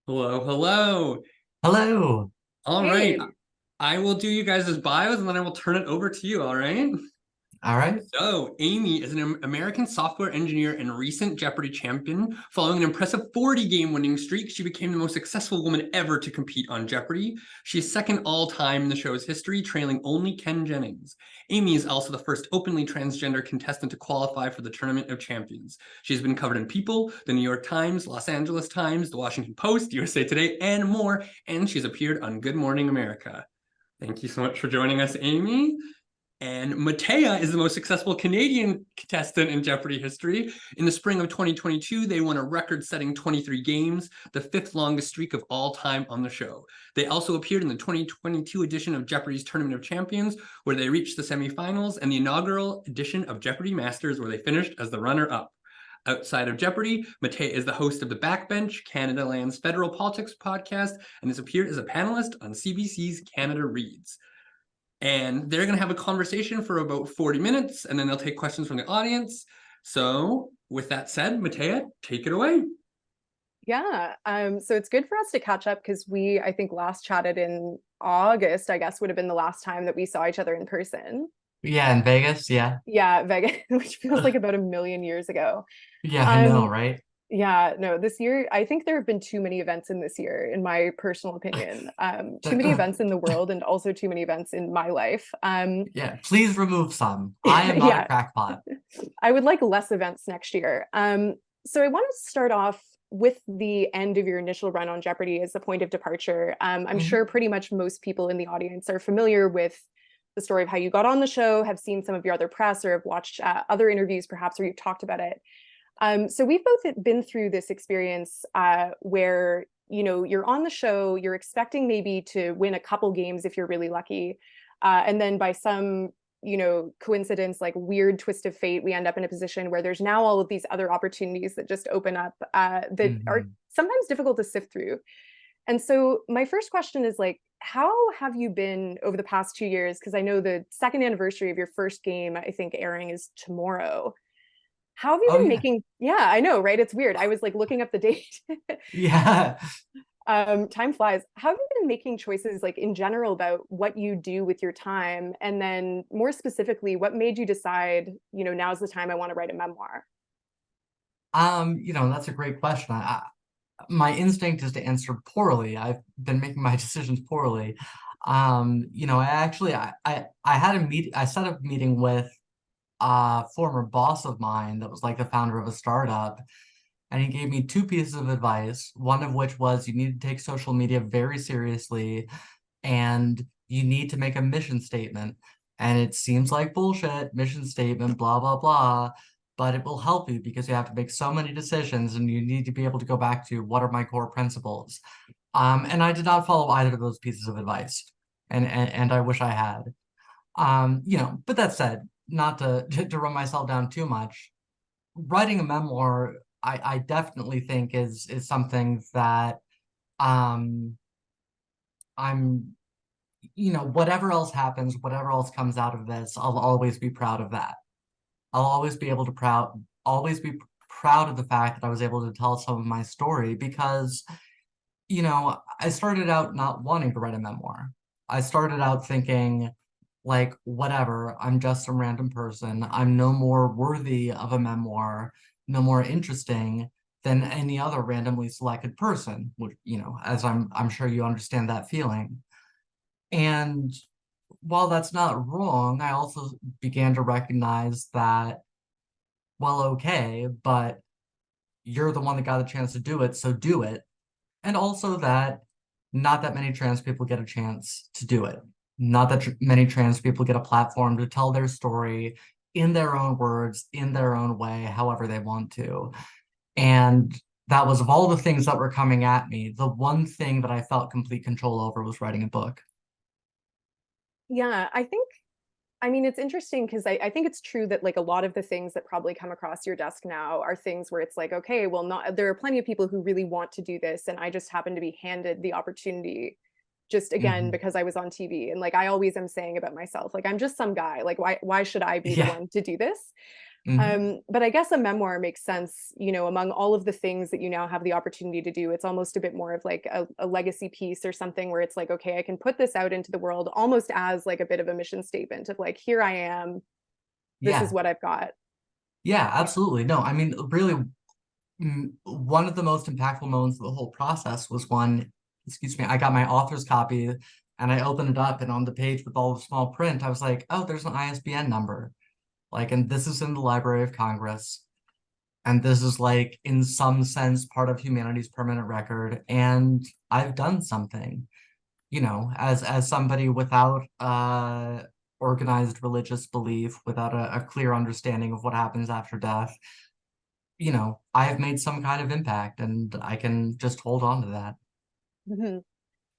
Hello, hello. Hello. All right. Hey, I will do you guys' bios and then I will turn it over to you, all right? All right. So, Amy is an American software engineer and recent Jeopardy champion. Following an impressive 40-game winning streak, she became the most successful woman ever to compete on Jeopardy. She is second all-time in the show's history, trailing only Ken Jennings. Amy is also the first openly transgender contestant to qualify for the Tournament of Champions. She has been covered in People, the New York Times, Los Angeles Times, the Washington Post, USA Today, and more, and she's appeared on Good Morning America. Thank you so much for joining us, Amy. And Mattea is the most successful Canadian contestant in Jeopardy history. In the spring of 2022, they won a record-setting 23 games, the fifth longest streak of all time on the show. They also appeared in the 2022 edition of Jeopardy's Tournament of Champions, where they reached the semifinals, and the inaugural edition of Jeopardy Masters, where they finished as the runner-up. Outside of Jeopardy, Mattea is the host of The Backbench, Canada Land's federal politics podcast, and has appeared as a panelist on CBC's Canada Reads. And they're going to have a conversation for about 40 minutes, and then they'll take questions from the audience. So with that said, Mattea, take it away. yeah. So it's good for us to catch up because I think, last chatted in August, I guess would have been the last time that we saw each other in person. Yeah, in Vegas. Yeah. Yeah, Vegas, which feels like about a million years ago. Yeah, I know, Um, right? yeah, no, this year, I think there have been too many events in this year, in my personal opinion. Too many events in the world and also too many events in my life. Yeah, please remove some. I am not a Yeah, crackpot. I would like less events next year. So I want to start off with the end of your initial run on Jeopardy as a point of departure. I'm Mhm. sure pretty much most people in the audience are familiar with the story of how you got on the show, have seen some of your other press, or have watched other interviews perhaps where you've talked about it. So we've both been through this experience where, you're on the show, you're expecting maybe to win a couple games if you're really lucky. And then by some, coincidence, like weird twist of fate, we end up in a position where there's now all of these other opportunities that just open up that are Mhm. sometimes difficult to sift through. And so my first question is, like, how have you been over the past 2 years? Because I know the second anniversary of your first game, I think, airing is tomorrow. How have you Oh been yeah. making, yeah, I know, right? It's weird. I was like looking up the date. Yeah. Time flies. How have you been making choices, like, in general, about what you do with your time? And then more specifically, what made you decide, now's the time I want to write a memoir? That's a great question. My instinct is to answer poorly. I've been making my decisions poorly. I had a meet I set up a meeting with a former boss of mine that was like the founder of a startup. And he gave me two pieces of advice, one of which was you need to take social media very seriously and you need to make a mission statement. And it seems like bullshit, mission statement, blah, blah, blah, but it will help you because you have to make so many decisions and you need to be able to go back to what are my core principles. And I did not follow either of those pieces of advice. And I wish I had. But that said, not to run myself down too much, writing a memoir, I definitely think is something that um I'm whatever else happens, whatever else comes out of this, I'll always be proud of that. I'll always be able to always be proud of the fact that I was able to tell some of my story because, I started out not wanting to write a memoir. I started out thinking, like, whatever, I'm just some random person. I'm no more worthy of a memoir, no more interesting than any other randomly selected person, which, as I'm sure you understand that feeling. And while that's not wrong, I also began to recognize that, well, okay, but you're the one that got a chance to do it, so do it. And also that not that many trans people get a chance to do it. Not that many trans people get a platform to tell their story in their own words, in their own way, however they want to. And that was, of all the things that were coming at me, the one thing that I felt complete control over was writing a book. Yeah, I mean, it's interesting because I think it's true that, like, a lot of the things that probably come across your desk now are things where it's like, okay, well, not there are plenty of people who really want to do this, and I just happen to be handed the opportunity just, again, Mhm. because I was on TV. And, like, I always am saying about myself, like, I'm just some guy. Like, why should I be the Yeah. one to do this? But I guess a memoir makes sense, you know, among all of the things that you now have the opportunity to do. It's almost a bit more of like a legacy piece or something where it's like, okay, I can put this out into the world almost as like a bit of a mission statement of like, here I am, this is Yeah. what I've got. Yeah, Yeah. absolutely. No, I mean, really, one of the most impactful moments of the whole process was when, excuse me, I got my author's copy and I opened it up, and on the page with all the small print, I was like, oh, there's an ISBN number. Like, and this is in the Library of Congress. And this is like, in some sense, part of humanity's permanent record. And I've done something, you know, as somebody without organized religious belief, without a clear understanding of what happens after death, you know, I have made some kind of impact, and I can just hold on to that. Mhm.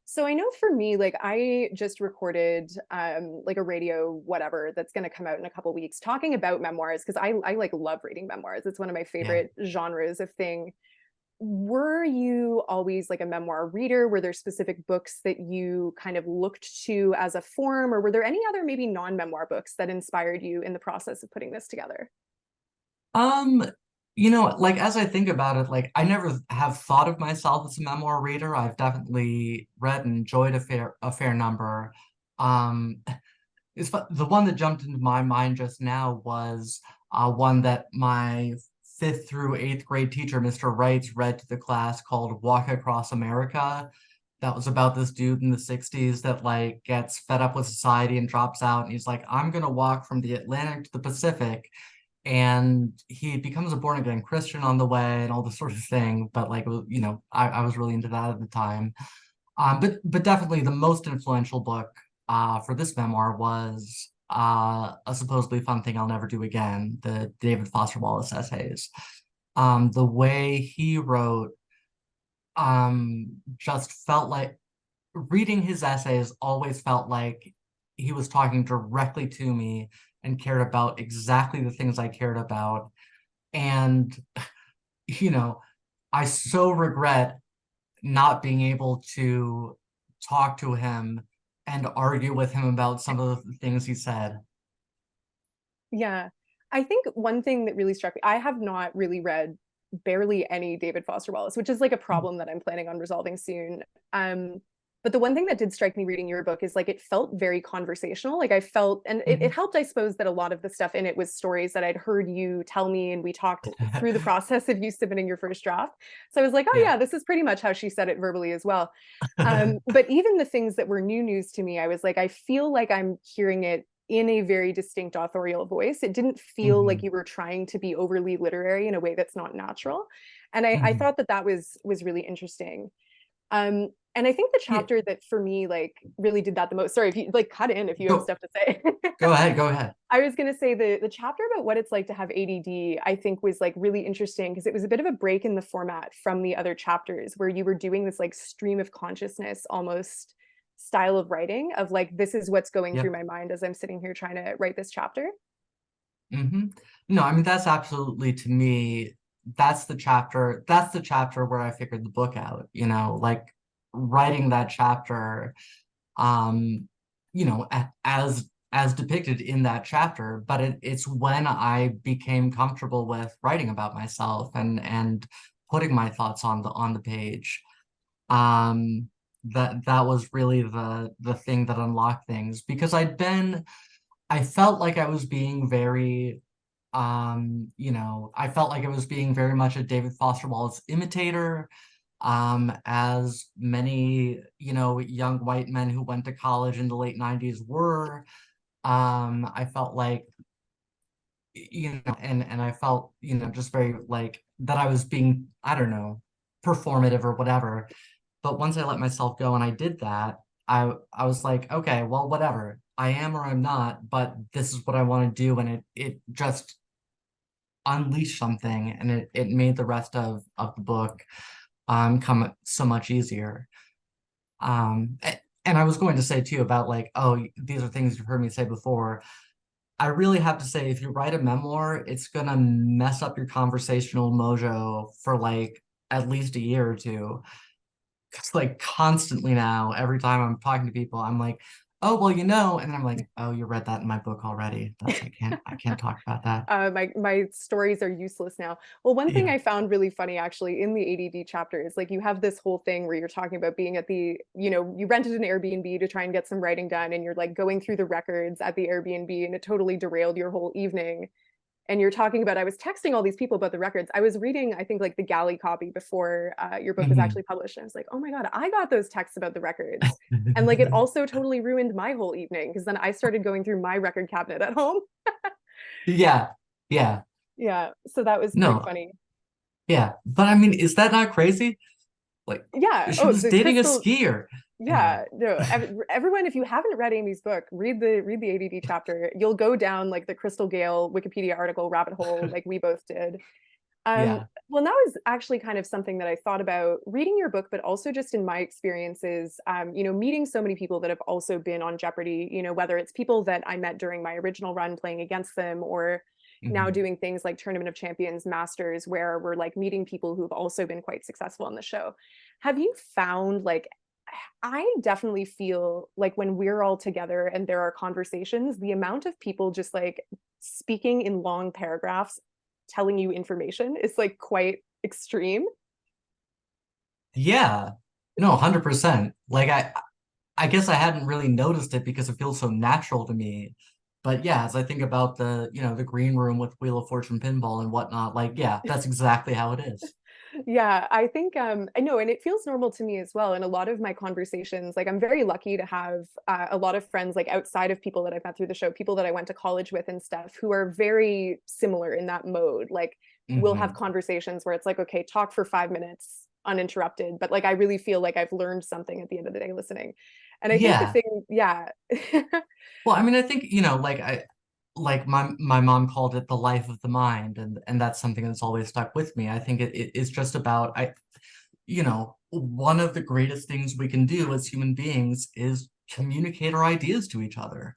So I know for me, like I just recorded like a radio whatever that's going to come out in a couple weeks talking about memoirs because I like love reading memoirs. It's one of my Yeah. favorite genres of thing. Were you always like a memoir reader? Were there specific books that you kind of looked to as a form, or were there any other maybe non-memoir books that inspired you in the process of putting this together? Um, you know, like as I think about it, like I never have thought of myself as a memoir reader. I've definitely read and enjoyed a fair number. Um, the one that jumped into my mind just now was one that my fifth through eighth grade teacher, Mr. Wright, read to the class, called Walk Across America. That was about this dude in the 60s that like gets fed up with society and drops out, and he's like, I'm gonna walk from the Atlantic to the Pacific, and he becomes a born again Christian on the way and all this sort of thing. But like, you know, I was really into that at the time. But definitely the most influential book for this memoir was A Supposedly Fun Thing I'll Never Do Again, the David Foster Wallace essays. The way he wrote just felt like, reading his essays always felt like he was talking directly to me and cared about exactly the things I cared about. And, you know, I so regret not being able to talk to him and argue with him about some of the things he said. Yeah. I think one thing that really struck me, I have not really read barely any David Foster Wallace, which is like a problem that I'm planning on resolving soon. But the one thing that did strike me reading your book is like it felt very conversational. Like I felt, and it helped, I suppose, that a lot of the stuff in it was stories that I'd heard you tell me, and we talked through the process of you submitting your first draft. So I was like, oh Yeah. yeah, this is pretty much how she said it verbally as well. But even the things that were new news to me, I was like, I feel like I'm hearing it in a very distinct authorial voice. It didn't feel like Mhm, you were trying to be overly literary in a way that's not natural. And I mhm. thought that that was really interesting. And I think the Yeah, chapter that for me like really did that the most, sorry if you like cut in if you have go stuff to say. go ahead, go ahead. I was going to say the chapter about what it's like to have ADD, I think was like really interesting because it was a bit of a break in the format from the other chapters where you were doing this like stream of consciousness almost style of writing of like, this is what's going through Yep. my mind as I'm sitting here trying to write this chapter. No, I mean, that's absolutely, to me, that's the chapter where I figured the book out, you know, like writing that chapter, um, you know, as depicted in that chapter. But it's when I became comfortable with writing about myself and putting my thoughts on the page. Um, that was really the thing that unlocked things, because I felt like I was being very, you know, I felt like I was being very much a David Foster Wallace imitator, as many, you know, young white men who went to college in the late 90s were. I felt like, you know, and I felt, you know, just very like that I was being, I don't know, performative or whatever. But once I let myself go and I did that, I was like, okay, well, whatever. I am or I'm not, but this is what I want to do. And it just unleashed something, and it made the rest of the book come so much easier. And I was going to say too about like, oh, these are things you've heard me say before. I really have to say, if you write a memoir, it's gonna mess up your conversational mojo for like at least a year or two. It's like constantly now, every time I'm talking to people, I'm like, oh, well, you know, and then I'm like, oh, you read that in my book already. That's, I can't talk about that. My stories are useless now. Well, one thing Yeah. I found really funny actually in the ADD chapter is like you have this whole thing where you're talking about being at the, you rented an Airbnb to try and get some writing done, and you're like going through the records at the Airbnb, and it totally derailed your whole evening. And you're talking about, I was texting all these people about the records. I was reading, I think, like the galley copy before your book was Mhm. actually published. And I was like, oh my God, I got those texts about the records. And like it also totally ruined my whole evening because then I started going through my record cabinet at home. Yeah. Yeah. Yeah. So that was quite No. funny. Yeah. But I mean, is that not crazy? Like, Yeah. she Oh, was the dating a crystal. skier. Anyway. Yeah, no, everyone, if you haven't read Amy's book, read the ADD chapter. You'll go down like the Crystal Gale Wikipedia article rabbit hole, like we both did. Yeah. Well, that was actually kind of something that I thought about reading your book, but also just in my experiences, meeting so many people that have also been on Jeopardy, whether it's people that I met during my original run playing against them, or now Mhm. doing things like Tournament of Champions, Masters, where we're like meeting people who've also been quite successful on the show. Have you found like, I definitely feel like when we're all together and there are conversations, the amount of people just like speaking in long paragraphs telling you information is like quite extreme. Yeah. No, 100%. Like, I guess I hadn't really noticed it because it feels so natural to me. But yeah, as I think about the green room with Wheel of Fortune pinball and whatnot, like, yeah, that's exactly how it is. Yeah, I think I know, and it feels normal to me as well. In a lot of my conversations, like I'm very lucky to have a lot of friends like outside of people that I've met through the show, people that I went to college with and stuff, who are very similar in that mode. Like we'll have Hmm. conversations where it's like, okay, talk for 5 minutes uninterrupted, but like I really feel like I've learned something at the end of the day listening. And I think the Yeah. thing, yeah. Well, I mean, I think, like like my mom called it the life of the mind, and that's something that's always stuck with me. I think it is just about one of the greatest things we can do as human beings is communicate our ideas to each other,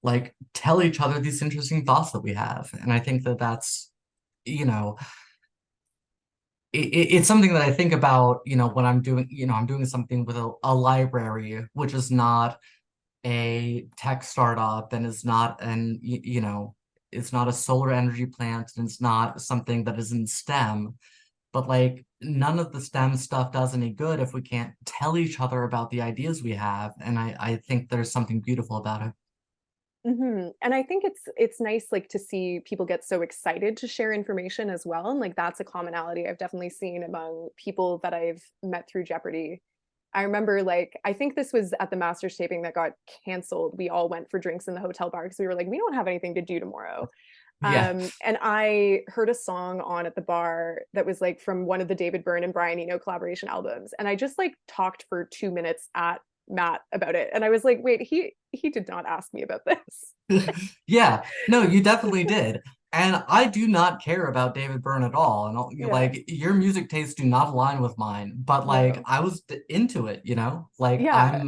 like tell each other these interesting thoughts that we have. And I think that that's, you know, it's something that I think about, when I'm doing something with a library, which is not a tech startup and is not it's not a solar energy plant and it's not something that is in STEM, but like none of the STEM stuff does any good if we can't tell each other about the ideas we have. And I think there's something beautiful about it. And I think it's nice like to see people get so excited to share information as well. And like that's a commonality I've definitely seen among people that I've met through Jeopardy. I remember like I think this was at the Masters taping that got canceled. We all went for drinks in the hotel bar because we were like, we don't have anything to do tomorrow. Yeah. And I heard a song on at the bar that was like from one of the David Byrne and Brian Eno collaboration albums. And I just like talked for 2 minutes at Matt about it. And I was like, wait, he did not ask me about this. Yeah, no, you definitely did. And I do not care about David Byrne at all. And Yeah, like your music tastes do not align with mine, but like no. I was into it, Like Yeah.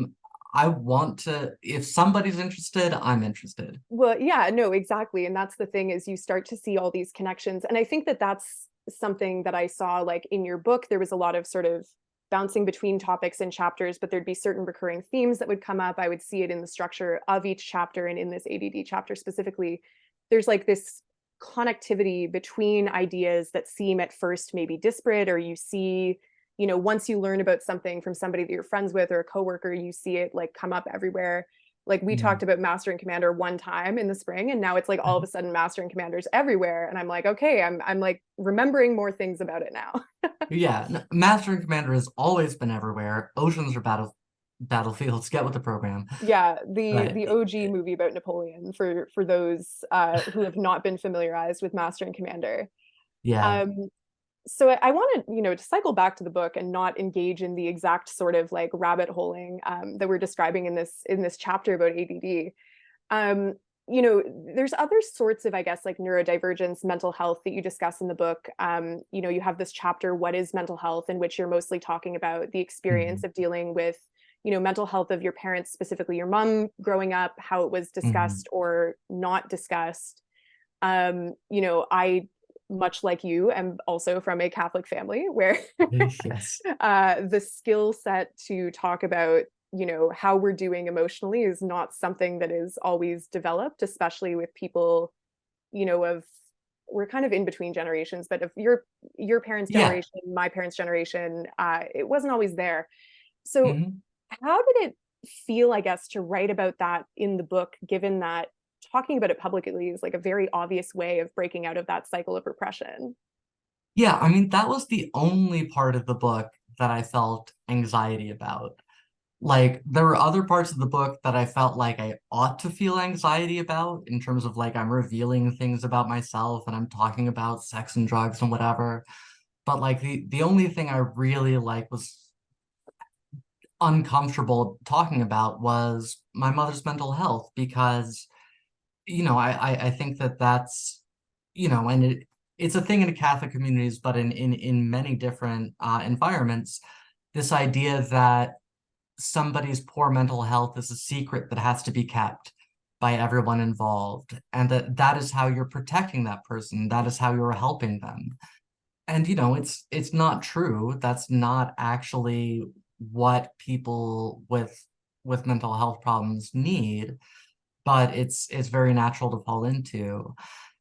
I want to, if somebody's interested, I'm interested. Well, yeah, no, exactly. And that's the thing is you start to see all these connections. And I think that that's something that I saw like in your book. There was a lot of sort of bouncing between topics and chapters, but there'd be certain recurring themes that would come up. I would see it in the structure of each chapter. And in this ADD chapter specifically, there's like this connectivity between ideas that seem at first maybe disparate, or you see, once you learn about something from somebody that you're friends with or a coworker, you see it like come up everywhere. Like we Mm. talked about Master and Commander one time in the spring, and now it's like all of a sudden Master and Commanders everywhere. And I'm like, okay, I'm like remembering more things about it now. Yeah, Master and Commander has always been everywhere. Oceans are battlefields. Get with the program. Yeah, the But the OG movie about Napoleon for those who have not been familiarized with Master and Commander. yeah. Um, so I wanted, to cycle back to the book and not engage in the exact sort of like rabbit holing that we're describing in this chapter about ADD. Um, there's other sorts of, I guess, like neurodivergence, mental health that you discuss in the book. You have this chapter, What is Mental Health, in which you're mostly talking about the experience Mhm. of dealing with, mental health of your parents, specifically your mom growing up, how it was Mhm. discussed or not discussed. I, much like you, am also from a Catholic family where Yes. the skill set to talk about you know, how we're doing emotionally is not something that is always developed, especially with people, you know, we're kind of in between generations, but if your parents' Yeah. generation, my parents' generation, it wasn't always there. So Mhm. how did it feel, I guess, to write about that in the book, given that talking about it publicly is like a very obvious way of breaking out of that cycle of repression? Yeah, I mean, that was the only part of the book that I felt anxiety about. Like, there were other parts of the book that I felt like I ought to feel anxiety about, in terms of like I'm revealing things about myself and I'm talking about sex and drugs and whatever. But like the only thing I really like was uncomfortable talking about was my mother's mental health, because I think that that's, and it's a thing in Catholic communities, but in many different environments, this idea that somebody's poor mental health is a secret that has to be kept by everyone involved, and that is how you're protecting that person, that is how you're helping them. And it's not true. That's not actually what people with mental health problems need, but it's very natural to fall into.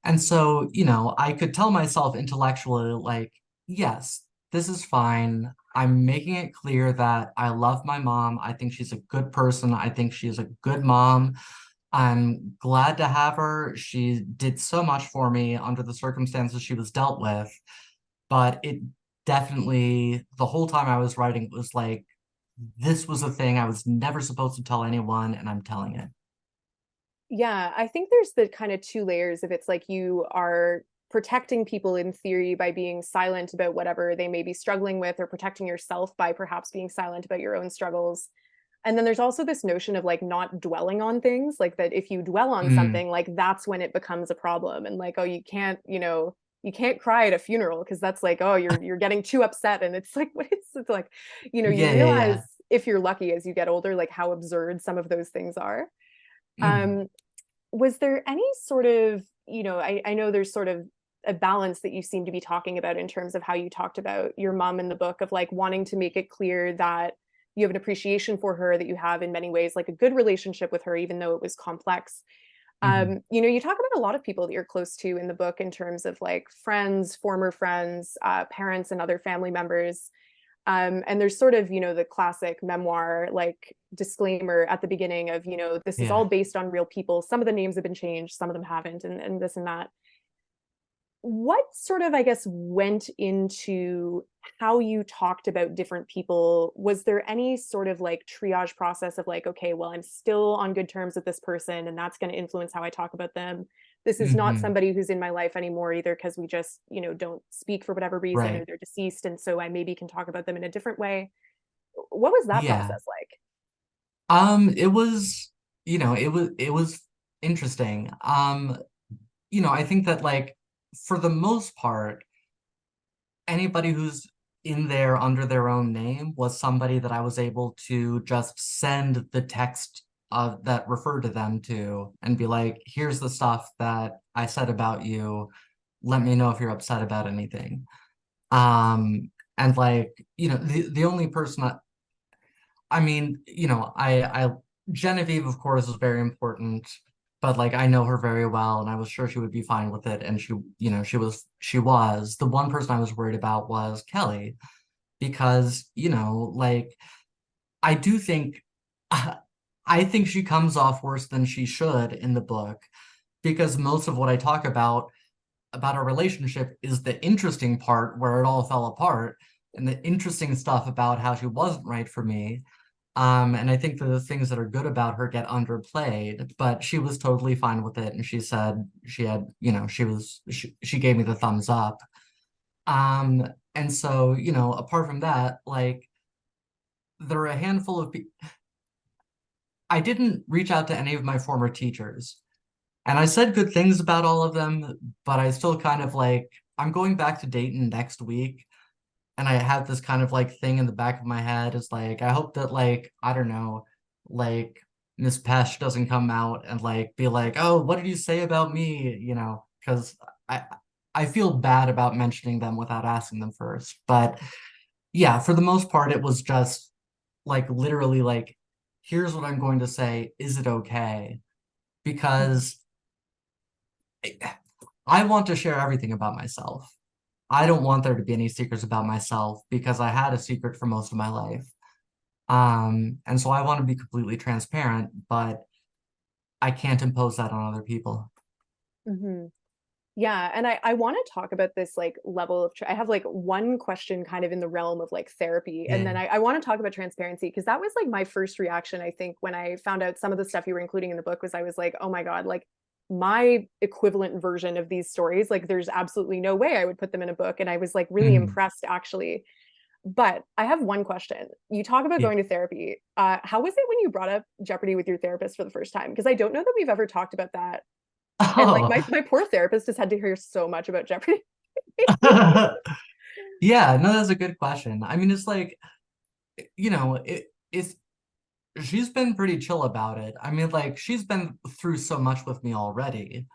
And so, I could tell myself intellectually, like, yes, this is fine. I'm making it clear that I love my mom. I think she's a good person. I think she is a good mom. I'm glad to have her. She did so much for me under the circumstances she was dealt with. But it definitely, the whole time I was writing, it was like, this was a thing I was never supposed to tell anyone, and I'm telling it. Yeah, I think there's the kind of two layers of it's like you are protecting people in theory by being silent about whatever they may be struggling with, or protecting yourself by perhaps being silent about your own struggles. And then there's also this notion of like not dwelling on things, like that if you dwell on Mm, something, like that's when it becomes a problem. And like, oh, you can't, you can't cry at a funeral because that's like, oh, you're getting too upset. And it's like, what is it's like, you yeah, yeah, realize yeah. if you're lucky as you get older, like how absurd some of those things are. Mm, Um, was there any sort of, I know there's sort of a balance that you seem to be talking about in terms of how you talked about your mom in the book, of like wanting to make it clear that you have an appreciation for her, that you have in many ways like a good relationship with her, even though it was complex. mhm. You talk about a lot of people that you're close to in the book in terms of like friends, former friends, parents, and other family members. And there's sort of, the classic memoir like disclaimer at the beginning of, this is all Yeah. based on real people. Some of the names have been changed, some of them haven't, and this and that. What sort of, I guess, went into how you talked about different people? Was there any sort of like triage process of like, okay, well, I'm still on good terms with this person, and that's going to influence how I talk about them. This is not Hmm. somebody who's in my life anymore either, because we just, don't speak for whatever reason, or Right. they're deceased. And so I maybe can talk about them in a different way. What was that Yeah. process like? It was, it was interesting. I think that, like, for the most part, anybody who's in there under their own name was somebody that I was able to just send the text that referred to them to, and be like, here's the stuff that I said about you. Let me know if you're upset about anything. And like, the only person I mean, Genevieve, of course, is very important, but like I know her very well, and I was sure she would be fine with it. And she was. The one person I was worried about was Kelly, because, like, I do think, I think she comes off worse than she should in the book, because most of what I talk about our relationship is the interesting part where it all fell apart, and the interesting stuff about how she wasn't right for me. And I think that the things that are good about her get underplayed, but she was totally fine with it. And she said she had, she gave me the thumbs up. And so, apart from that, like, there are a handful of people. I didn't reach out to any of my former teachers, and I said good things about all of them, but I still kind of like, I'm going back to Dayton next week. And I have this kind of like thing in the back of my head, is like, I hope that, like, I don't know, like, Miss Pesh doesn't come out and like be like, oh, what did you say about me? Because I I feel bad about mentioning them without asking them first. But yeah, for the most part, it was just like literally like here's what I'm going to say. Is it okay? Because I want to share everything about myself. I don't want there to be any secrets about myself because I had a secret for most of my life. And so I want to be completely transparent, but I can't impose that on other people. Mm-hmm. Yeah, and I want to talk about this like level of I have like one question kind of in the realm of like therapy, and then Yeah. I want to talk about transparency because that was like my first reaction, I think, when I found out some of the stuff you were including in the book was I was like, oh my God, like my equivalent version of these stories, like there's absolutely no way I would put them in a book. And I was like really Mhm. impressed actually. But I have one question. You talk about Yeah. going to therapy. How was it when you brought up Jeopardy with your therapist for the first time? Because I don't know that we've ever talked about that. And like Oh. my poor therapist has had to hear so much about Jeopardy. Yeah, no, that's a good question. I mean, it's like, it's she's been pretty chill about it. I mean, like, she's been through so much with me already.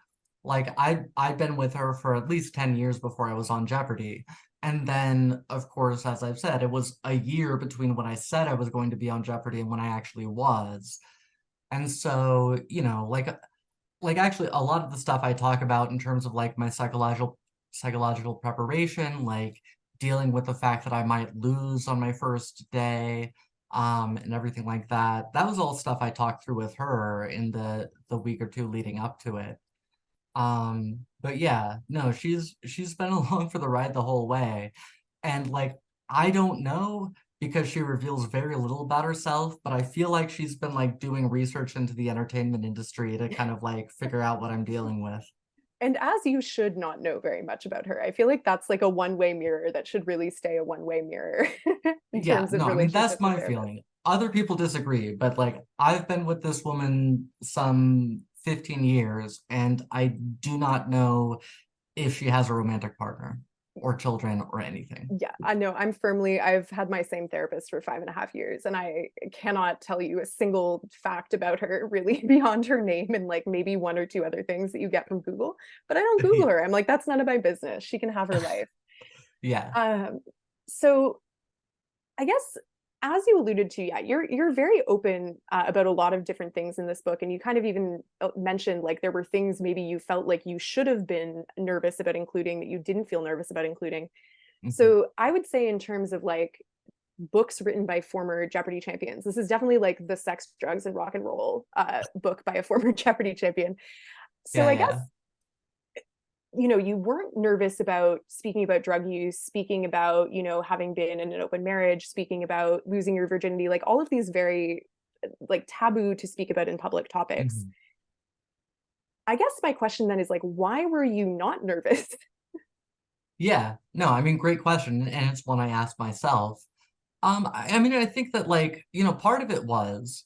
Like, I've been with her for at least 10 years before I was on Jeopardy. And then, of course, as I've said, it was a year between when I said I was going to be on Jeopardy and when I actually was. And so, like actually a lot of the stuff I talk about in terms of like my psychological preparation, like dealing with the fact that I might lose on my first day, and everything like that. That was all stuff I talked through with her in the week or two leading up to it. But yeah, no, she's been along for the ride the whole way. And like I don't know because she reveals very little about herself, but I feel like she's been like doing research into the entertainment industry to kind of like figure out what I'm dealing with. And as you should not know very much about her. I feel like that's like a one-way mirror that should really stay a one-way mirror in Yeah, terms of no, I mean that's relationships and my therapists. feeling. Other people disagree, but like I've been with this woman some 15 years and I do not know if she has a romantic partner or children or anything. Yeah, I know. I've had my same therapist for 5.5 years, and I cannot tell you a single fact about her really beyond her name and like maybe one or two other things that you get from Google. But I don't Google her. I'm like, that's none of my business. She can have her life. Yeah. Um, so I guess as you alluded to, yeah, you're very open about a lot of different things in this book, and you kind of even mentioned like there were things maybe you felt like you should have been nervous about including that you didn't feel nervous about including. Mhm. So I would say in terms of like books written by former Jeopardy champions, this is definitely like the sex, drugs, and rock and roll book by a former Jeopardy champion. So Yeah, I guess, yeah. you weren't nervous about speaking about drug use, speaking about, having been in an open marriage, speaking about losing your virginity, like all of these very like taboo to speak about in public topics. Mhm. I guess my question then is like, why were you not nervous? Yeah, no, I mean, great question, and it's one I asked myself. I mean, I think that like, part of it was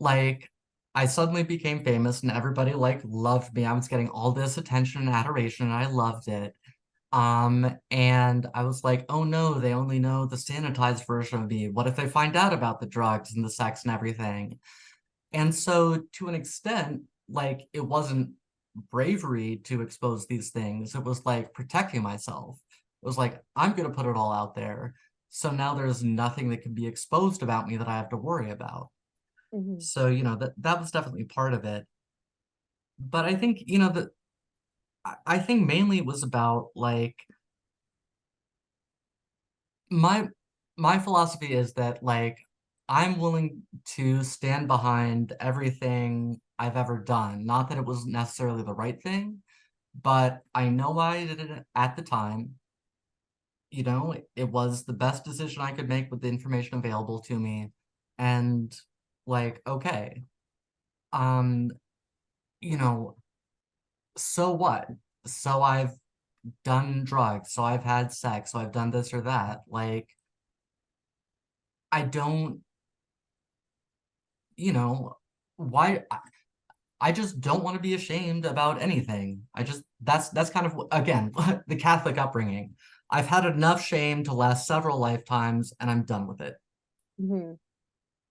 like I suddenly became famous and everybody like loved me. I was getting all this attention and adoration and I loved it. And I was like, oh no, they only know the sanitized version of me. What if they find out about the drugs and the sex and everything? And so to an extent, like it wasn't bravery to expose these things. It was like protecting myself. It was like, I'm gonna put it all out there. So now there's nothing that can be exposed about me that I have to worry about. Mhm. So, that was definitely part of it. But I think, that I think mainly it was about like my my philosophy is that like I'm willing to stand behind everything I've ever done. Not that it was necessarily the right thing, but I know why I did it at the time. It was the best decision I could make with the information available to me. And like, okay, um, you know, so what? So I've done drugs, so I've had sex, so I've done this or that. Like, I don't, you know, why I just don't want to be ashamed about anything. That's kind of again the Catholic upbringing. I've had enough shame to last several lifetimes and I'm done with it. Mhm.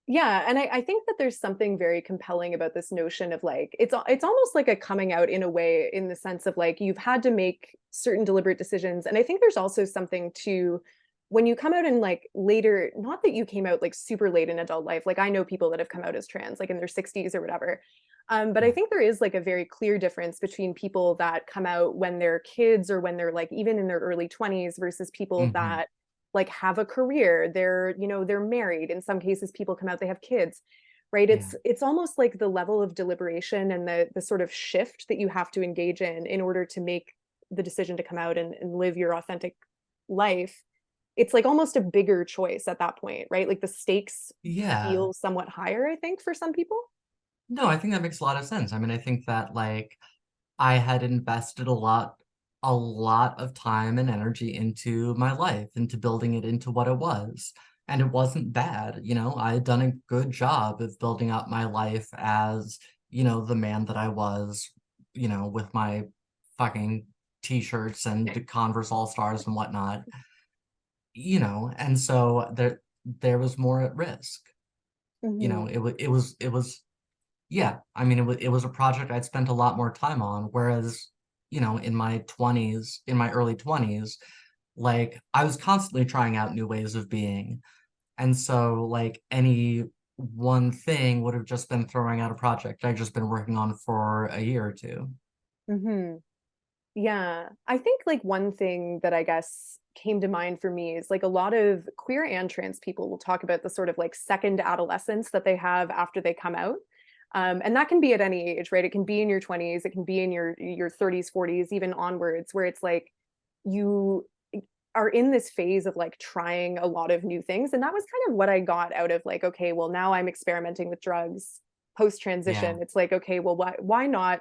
Yeah, and I think that there's something very compelling about this notion of like it's almost like a coming out in a way, in the sense of like you've had to make certain deliberate decisions. And I think there's also something to when you come out in like later, not that you came out like super late in adult life, like I know people that have come out as trans, like in their 60s or whatever. But I think there is like a very clear difference between people that come out when they're kids or when they're like even in their early 20s versus people that like have a career. They're, you know, they're married. In some cases, people come out, they have kids, right? It's almost like the level of deliberation and the sort of shift that you have to engage in order to make the decision to come out and live your authentic life. It's like almost a bigger choice at that point, right? Like the stakes feel somewhat higher, I think, for some people. No, I think that makes a lot of sense. I mean, I think that like I had invested a lot of time and energy into my life, into building it into what it was. And it wasn't bad, you know, I had done a good job of building up my life as, you know, the man that I was, you know, with my fucking t-shirts and the Converse All-Stars and whatnot. You know, and so there was more at risk. You know, it was yeah, I mean it was a project I'd spent a lot more time on, whereas, you know, in my early 20s, like I was constantly trying out new ways of being. And so like any one thing would have just been throwing out a project I'd just been working on for a year or two. Yeah, I think like one thing that I guess came to mind for me is like a lot of queer and trans people will talk about the sort of like second adolescence that they have after they come out. And that can be at any age, right? It can be in your 20s, it can be in your 30s, 40s, even onwards, where it's like you are in this phase of like trying a lot of new things. And that was kind of what I got out of like, okay, well, now I'm experimenting with drugs post transition. Yeah. It's like, okay, well, why not?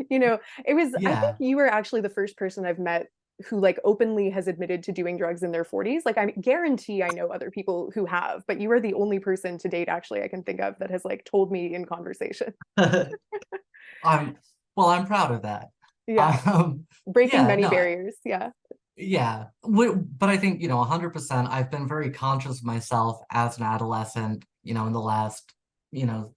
You know, it was, I think Yeah. you were actually the first person I've met who like openly has admitted to doing drugs in their 40s. Like I guarantee I know other people who have, but you are the only person to date actually I can think of that has like told me in conversation. I'm I'm proud of that. Yeah. Breaking Yeah, many no, barriers. Yeah. yeah. But I think, you know, 100% I've been very conscious of myself as an adolescent, you know, in the last, you know,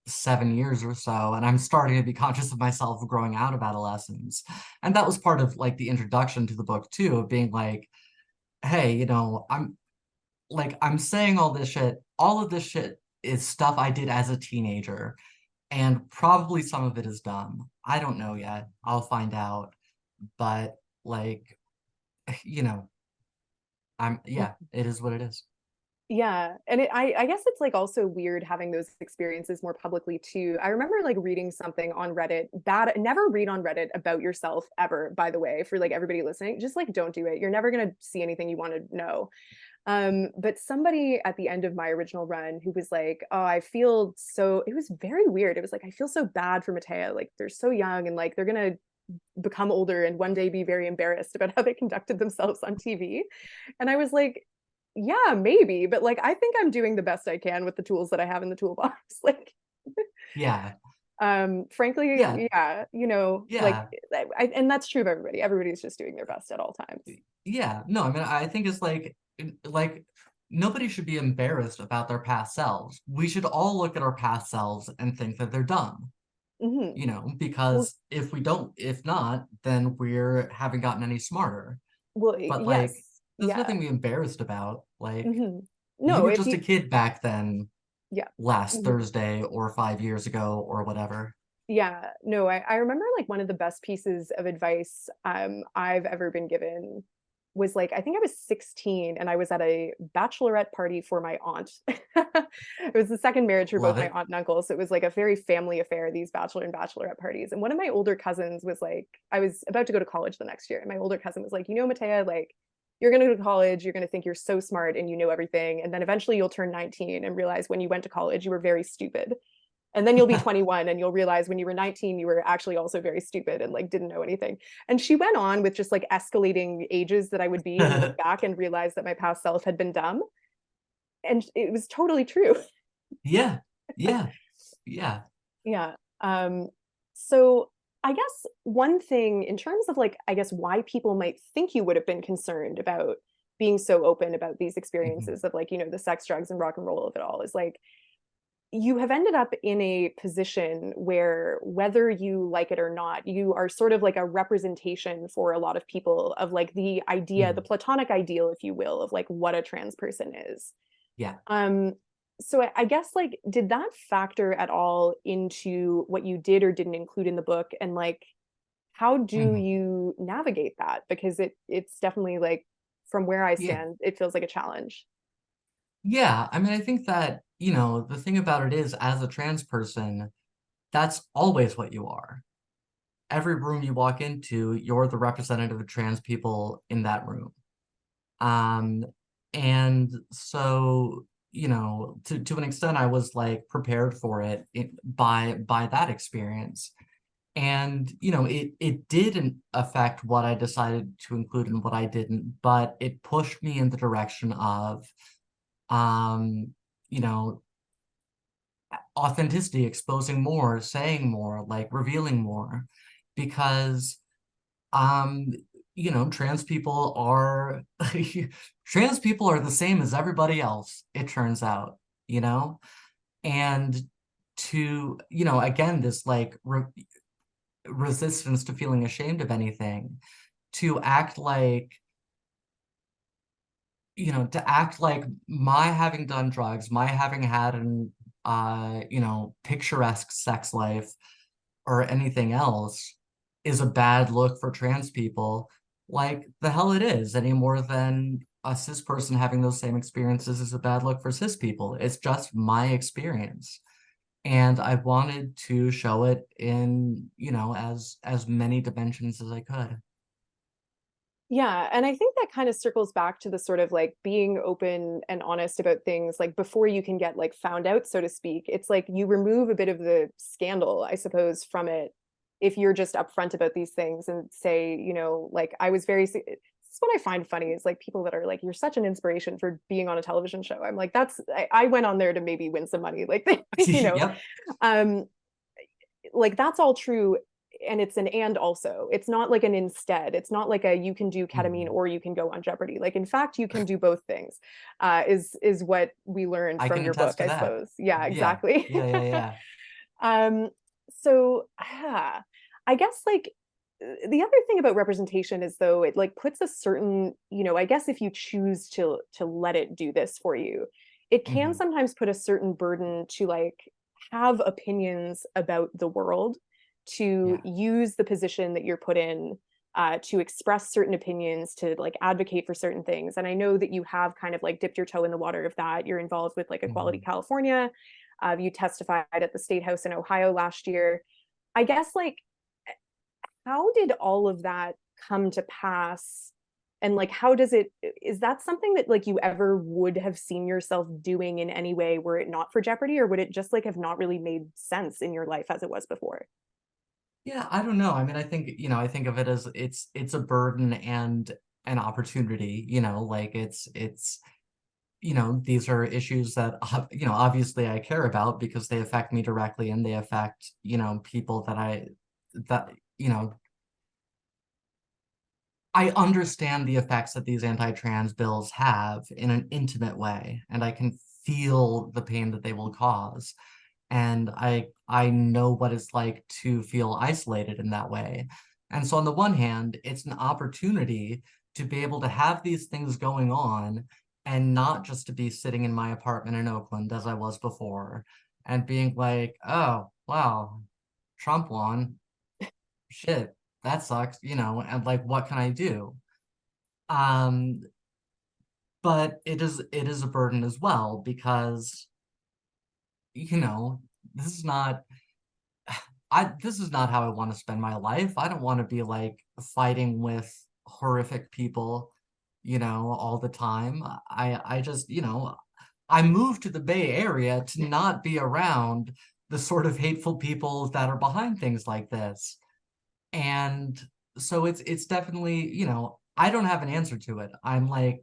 7 years or so, and I'm starting to be conscious of myself growing out of adolescence. And that was part of like the introduction to the book too, of being like, hey, you know, I'm saying all this shit. All of this shit is stuff I did as a teenager, and probably some of it is dumb. I don't know yet. I'll find out. But like, you know, it is what it is. Yeah. And I guess it's like also weird having those experiences more publicly too. I remember like reading something on Reddit that never read on Reddit about yourself ever, by the way, for like everybody listening, just like don't do it. You're never going to see anything you want to know. But somebody at the end of my original run who was like, oh, I feel so, it was very weird. It was like, I feel so bad for Mattea. Like they're so young and like they're going to become older and one day be very embarrassed about how they conducted themselves on TV. And I was like, yeah, maybe, but like I think I'm doing the best I can with the tools that I have in the toolbox. Like Yeah. frankly, Yeah. yeah, you know, like Yeah. and that's true of everybody. Everybody's just doing their best at all times. Yeah. No, I mean, I think it's like nobody should be embarrassed about their past selves. We should all look at our past selves and think that they're dumb. Mm-hmm. You know, Well, because if not, then we're haven't gotten any smarter. well, But yes, like, there's yeah. nothing to be embarrassed about. Like, Mm-hmm. you No, were if just you, a kid back then, yeah. last Mm-hmm. Thursday or 5 years ago or whatever. Yeah, no, I remember like one of the best pieces of advice I've ever been given was like I think I was 16 and I was at a bachelorette party for my aunt. It was the second marriage for both Love my it. aunt and uncle, so it was like a very family affair, these bachelor and bachelorette parties. And one of my older cousins was like, I was about to go to college the next year, and my older cousin was like, you know, Mattea, like you're going to go to college, you're going to think you're so smart and you know everything, and then eventually you'll turn 19 and realize when you went to college you were very stupid. And then you'll be 21 and you'll realize when you were 19 you were actually also very stupid and like didn't know anything. And she went on with just like escalating ages that I would be and look back and realize that my past self had been dumb, and it was totally true. Yeah. Yeah. Yeah. Yeah. So I guess one thing in terms of like I guess why people might think you would have been concerned about being so open about these Mhm. experiences of like, you know, the sex, drugs, and rock and roll of it all is like you have ended up in a position where, whether you like it or not, you are sort of like a representation for a lot of people of like the idea, the platonic ideal, if you will, of like what a trans person is. Yeah. So I guess, like, did that factor at all into what you did or didn't include in the book? And like, how do you navigate that? Because it's definitely, like, from where I Yeah. stand, it feels like a challenge. Yeah. I mean, I think that, you know, the thing about it is, as a trans person, that's always what you are. Every room you walk into, you're the representative of trans people in that room. And so, you know, to an extent, I was like prepared for it, by that experience. And, you know, it didn't affect what I decided to include and what I didn't, but it pushed me in the direction of, you know, authenticity, exposing more, saying more, like revealing more, because, um, you know, trans people are trans people are the same as everybody else, it turns out, you know, and to, you know, again, this like resistance to feeling ashamed of anything, to act like, you know, to act like my having done drugs, my having had an, you know, picturesque sex life or anything else is a bad look for trans people. Like, the hell it is, any more than a cis person having those same experiences is a bad look for cis people. It's just my experience. And I wanted to show it in, you know, as many dimensions as I could. Yeah, and I think that kind of circles back to the sort of like being open and honest about things, like before you can get like found out, so to speak. It's like you remove a bit of the scandal, I suppose, from it if you're just upfront about these things and say, you know, like I was very. This is what I find funny is like people that are like, you're such an inspiration for being on a television show. I'm like, I went on there to maybe win some money, like you know, Yep. um, like that's all true, and it's an and also. It's not like an instead. It's not like a you can do ketamine or you can go on Jeopardy. Like in fact, you can do both things. Is what we learned I from can your book, attest to I that. suppose. Yeah, Yeah. exactly. Yeah. um, so I guess like the other thing about representation is, though, it like puts a certain, you know, I guess if you choose to let it do this for you, it can Mhm. sometimes put a certain burden to like have opinions about the world, to Yeah. use the position that you're put in, to express certain opinions, to like advocate for certain things. And I know that you have kind of like dipped your toe in the water of that. You're involved with like Equality Mhm. California. You testified at the State House in Ohio last year. I guess like, how did all of that come to pass? And like, how does it, is that something that like you ever would have seen yourself doing in any way were it not for Jeopardy, or would it just like have not really made sense in your life as it was before? Yeah, I don't know. I mean, I think, you know, I think of it as it's a burden and an opportunity, you know, like it's you know, these are issues that, you know, obviously I care about because they affect me directly and they affect, you know, people that, you know, I understand the effects that these anti-trans bills have in an intimate way, and I can feel the pain that they will cause. And I know what it's like to feel isolated in that way. And so on the one hand, it's an opportunity to be able to have these things going on and not just to be sitting in my apartment in Oakland as I was before and being like, oh, wow, Trump won. Shit, that sucks, you know, and like what can I do? Um, but it is a burden as well because, you know, this is not this is not how I want to spend my life. I don't want to be like fighting with horrific people, you know, all the time. I just, you know, I moved to the Bay Area to not be around the sort of hateful people that are behind things like this. And so it's definitely, you know, I don't have an answer to it. I'm like,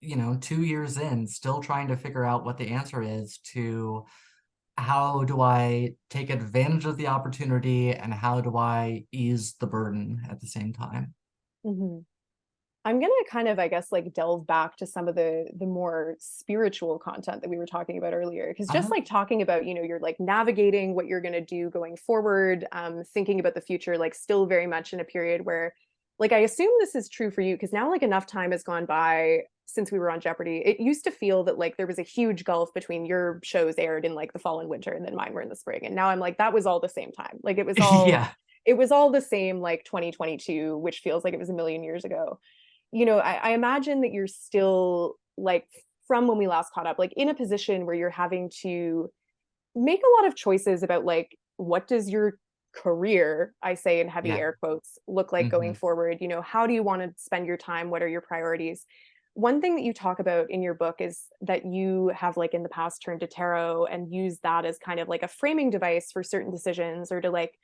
you know, 2 years in, still trying to figure out what the answer is to how do I take advantage of the opportunity and how do I ease the burden at the same time? Mhm. I'm gonna kind of, I guess, like delve back to some of the more spiritual content that we were talking about earlier. Because just Uh-huh. like talking about, you're like navigating what you're gonna do going forward, thinking about the future, like still very much in a period where, like, I assume this is true for you, because now like enough time has gone by since we were on Jeopardy. It used to feel that like there was a huge gulf between your shows aired in like the fall and winter, and then mine were in the spring. And now I'm like, that was all the same time. Like Yeah. it was all the same, like 2022, which feels like it was a million years ago. I imagine that you're still like, from when we last caught up, like in a position where you're having to make a lot of choices about like, what does your career, I say in heavy Yeah. air quotes, look like going forward? How do you want to spend your time? What are your priorities? One thing that you talk about in your book is that you have like in the past turned to tarot and used that as kind of like a framing device for certain decisions, or to like,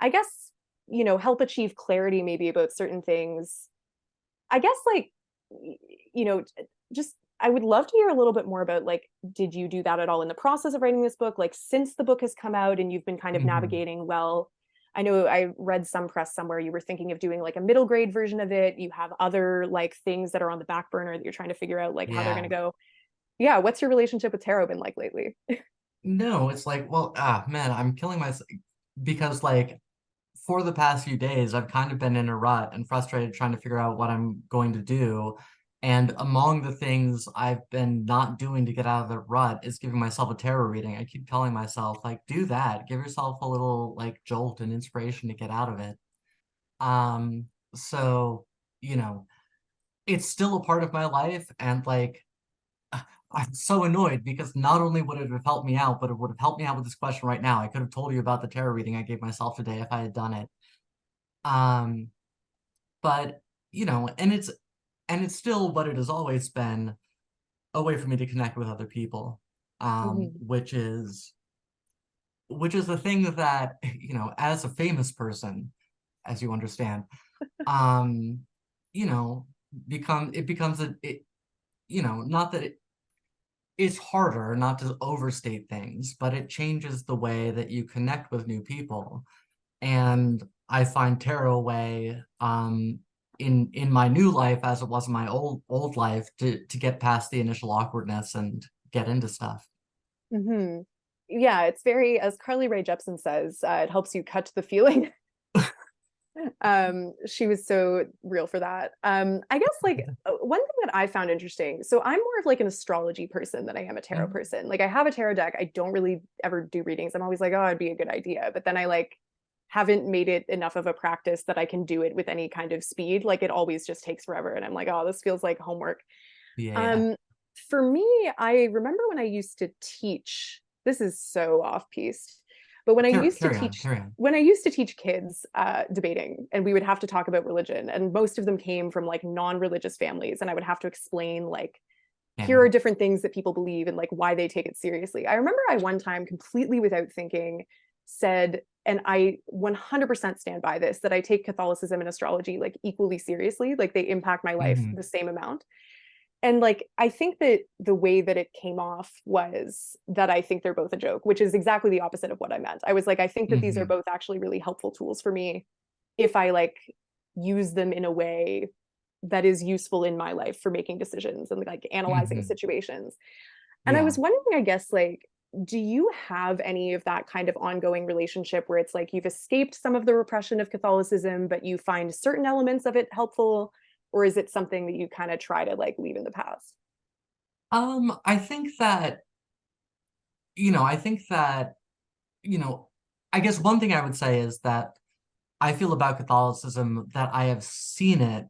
I guess, help achieve clarity maybe about certain things. I guess like, just I would love to hear a little bit more about like, did you do that at all in the process of writing this book? Like since the book has come out and you've been kind of hmm navigating, well, I know I read some press somewhere you were thinking of doing like a middle grade version of it. You have other like things that are on the back burner that you're trying to figure out like how they're going Yeah. to go. Yeah, what's your relationship with tarot been like lately? No, it's like, well, man, I'm killing myself because like for the past few days, I've kind of been in a rut and frustrated trying to figure out what I'm going to do. And among the things I've been not doing to get out of the rut is giving myself a tarot reading. I keep telling myself, like, do that. Give yourself a little like jolt and inspiration to get out of it. Um, so, you know, it's still a part of my life, and like I'm so annoyed because not only would it have helped me out, but it would have helped me out with this question right now. I could have told you about the tarot reading I gave myself today if I had done it. Um, but and it's still what it has always been, a way for me to connect with other people. Mhm. Which is the thing that, as a famous person, as you understand, um, you know, it becomes not that it's harder not to overstate things, but it changes the way that you connect with new people. And I find tarot a way, in my new life as it was in my old life, to get past the initial awkwardness and get into stuff. Mhm. Yeah, it's very, as Carly Rae Jepsen says, it helps you cut to the feeling. She was so real for that. I guess like, one thing that I found interesting, so I'm more of like an astrology person than I am a tarot Mhm. person. Like I have a tarot deck. I don't really ever do readings. I'm always like, oh, it'd be a good idea, but then I like haven't made it enough of a practice that I can do it with any kind of speed. Like it always just takes forever, and I'm like, oh, this feels like homework. Yeah. um for me, I remember when I used to teach, this is so off piste, but Carry on. when I used to teach kids debating, and we would have to talk about religion, and most of them came from like non-religious families, and I would have to explain like, here Yeah. are different things that people believe and like why they take it seriously. I remember I one time completely without thinking said, and I 100% stand by this, that I take Catholicism and astrology like equally seriously, like they impact my life hmm the same amount. And like I think that the way that it came off was that I think they're both a joke, which is exactly the opposite of what I meant. I was like, I think that these are hmm both actually really helpful tools for me if I like use them in a way that is useful in my life for making decisions and like analyzing hmm situations. And I Yeah. was wondering, I guess, like, do you have any of that kind of ongoing relationship where it's like you've escaped some of the repression of Catholicism, but you find certain elements of it helpful? Or is it something that you kind of try to like leave in the past? I think that, you know, I think that, you know, I guess one thing I would say is that I feel about Catholicism that I have seen it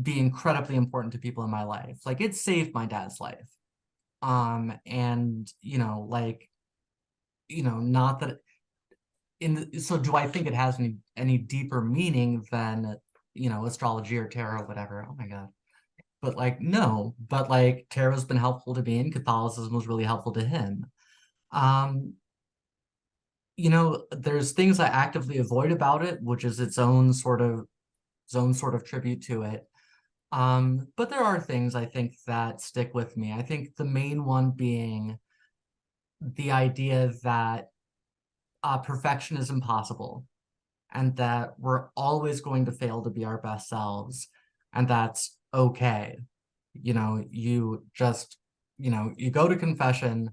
be incredibly important to people in my life. Like it saved my dad's life. And not that so do I think it has any deeper meaning than, astrology or tarot or whatever? Oh my God. But like, no, but like tarot's been helpful to me and Catholicism was really helpful to him. Um, there's things I actively avoid about it, which is its own sort of tribute to it. But there are things I think that stick with me. I think the main one being the idea that perfection is impossible and that we're always going to fail to be our best selves. And that's okay. You just, you go to confession,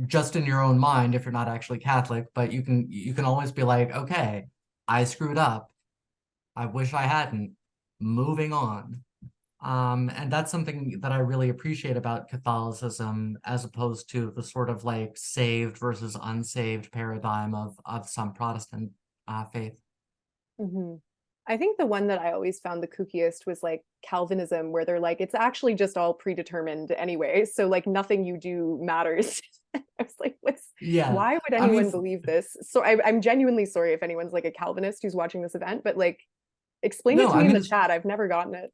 just in your own mind if you're not actually Catholic, but you can always be like, okay, I screwed up. I wish I hadn't. Moving on. And that's something that I really appreciate about Catholicism, as opposed to the sort of like saved versus unsaved paradigm of some Protestant faith. Mhm. I think the one that I always found the kookiest was like Calvinism, where they're like, it's actually just all predetermined anyway. So like nothing you do matters. I was like, Yeah. why would I mean, anyone believe this? So I'm genuinely sorry if anyone's like a Calvinist who's watching this event, but like explain it no, to I me in mean, the chat. I've never gotten it.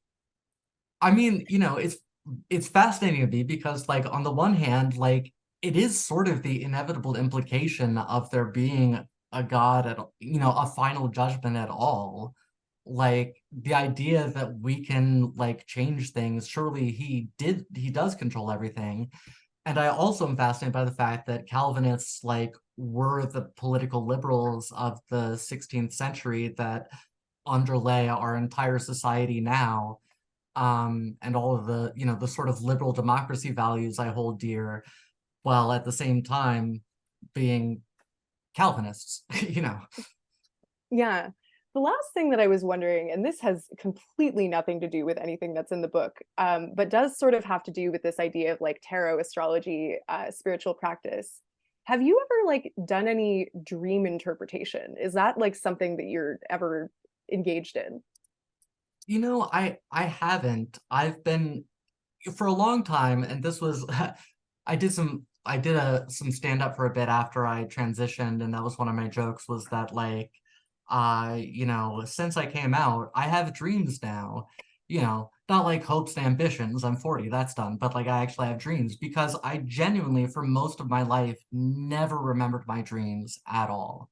it's fascinating to me because, like, on the one hand, like, it is sort of the inevitable implication of there being a God at, a final judgment at all. Like, the idea that we can like change things, surely he does control everything. And I also am fascinated by the fact that Calvinists like were the political liberals of the 16th century that underlay our entire society now, and all of the sort of liberal democracy values I hold dear, while at the same time being Calvinists. Yeah. The last thing that I was wondering, and this has completely nothing to do with anything that's in the book, but does sort of have to do with this idea of like tarot, astrology, spiritual practice. Have you ever like done any dream interpretation? Is that like something that you're ever engaged in? I haven't. I've been for a long time, and this was I did some stand up for a bit after I transitioned, and that was one of my jokes, was that like since I came out, I have dreams now. Not like hopes and ambitions. I'm 40, that's done, but like I actually have dreams, because I genuinely for most of my life never remembered my dreams at all.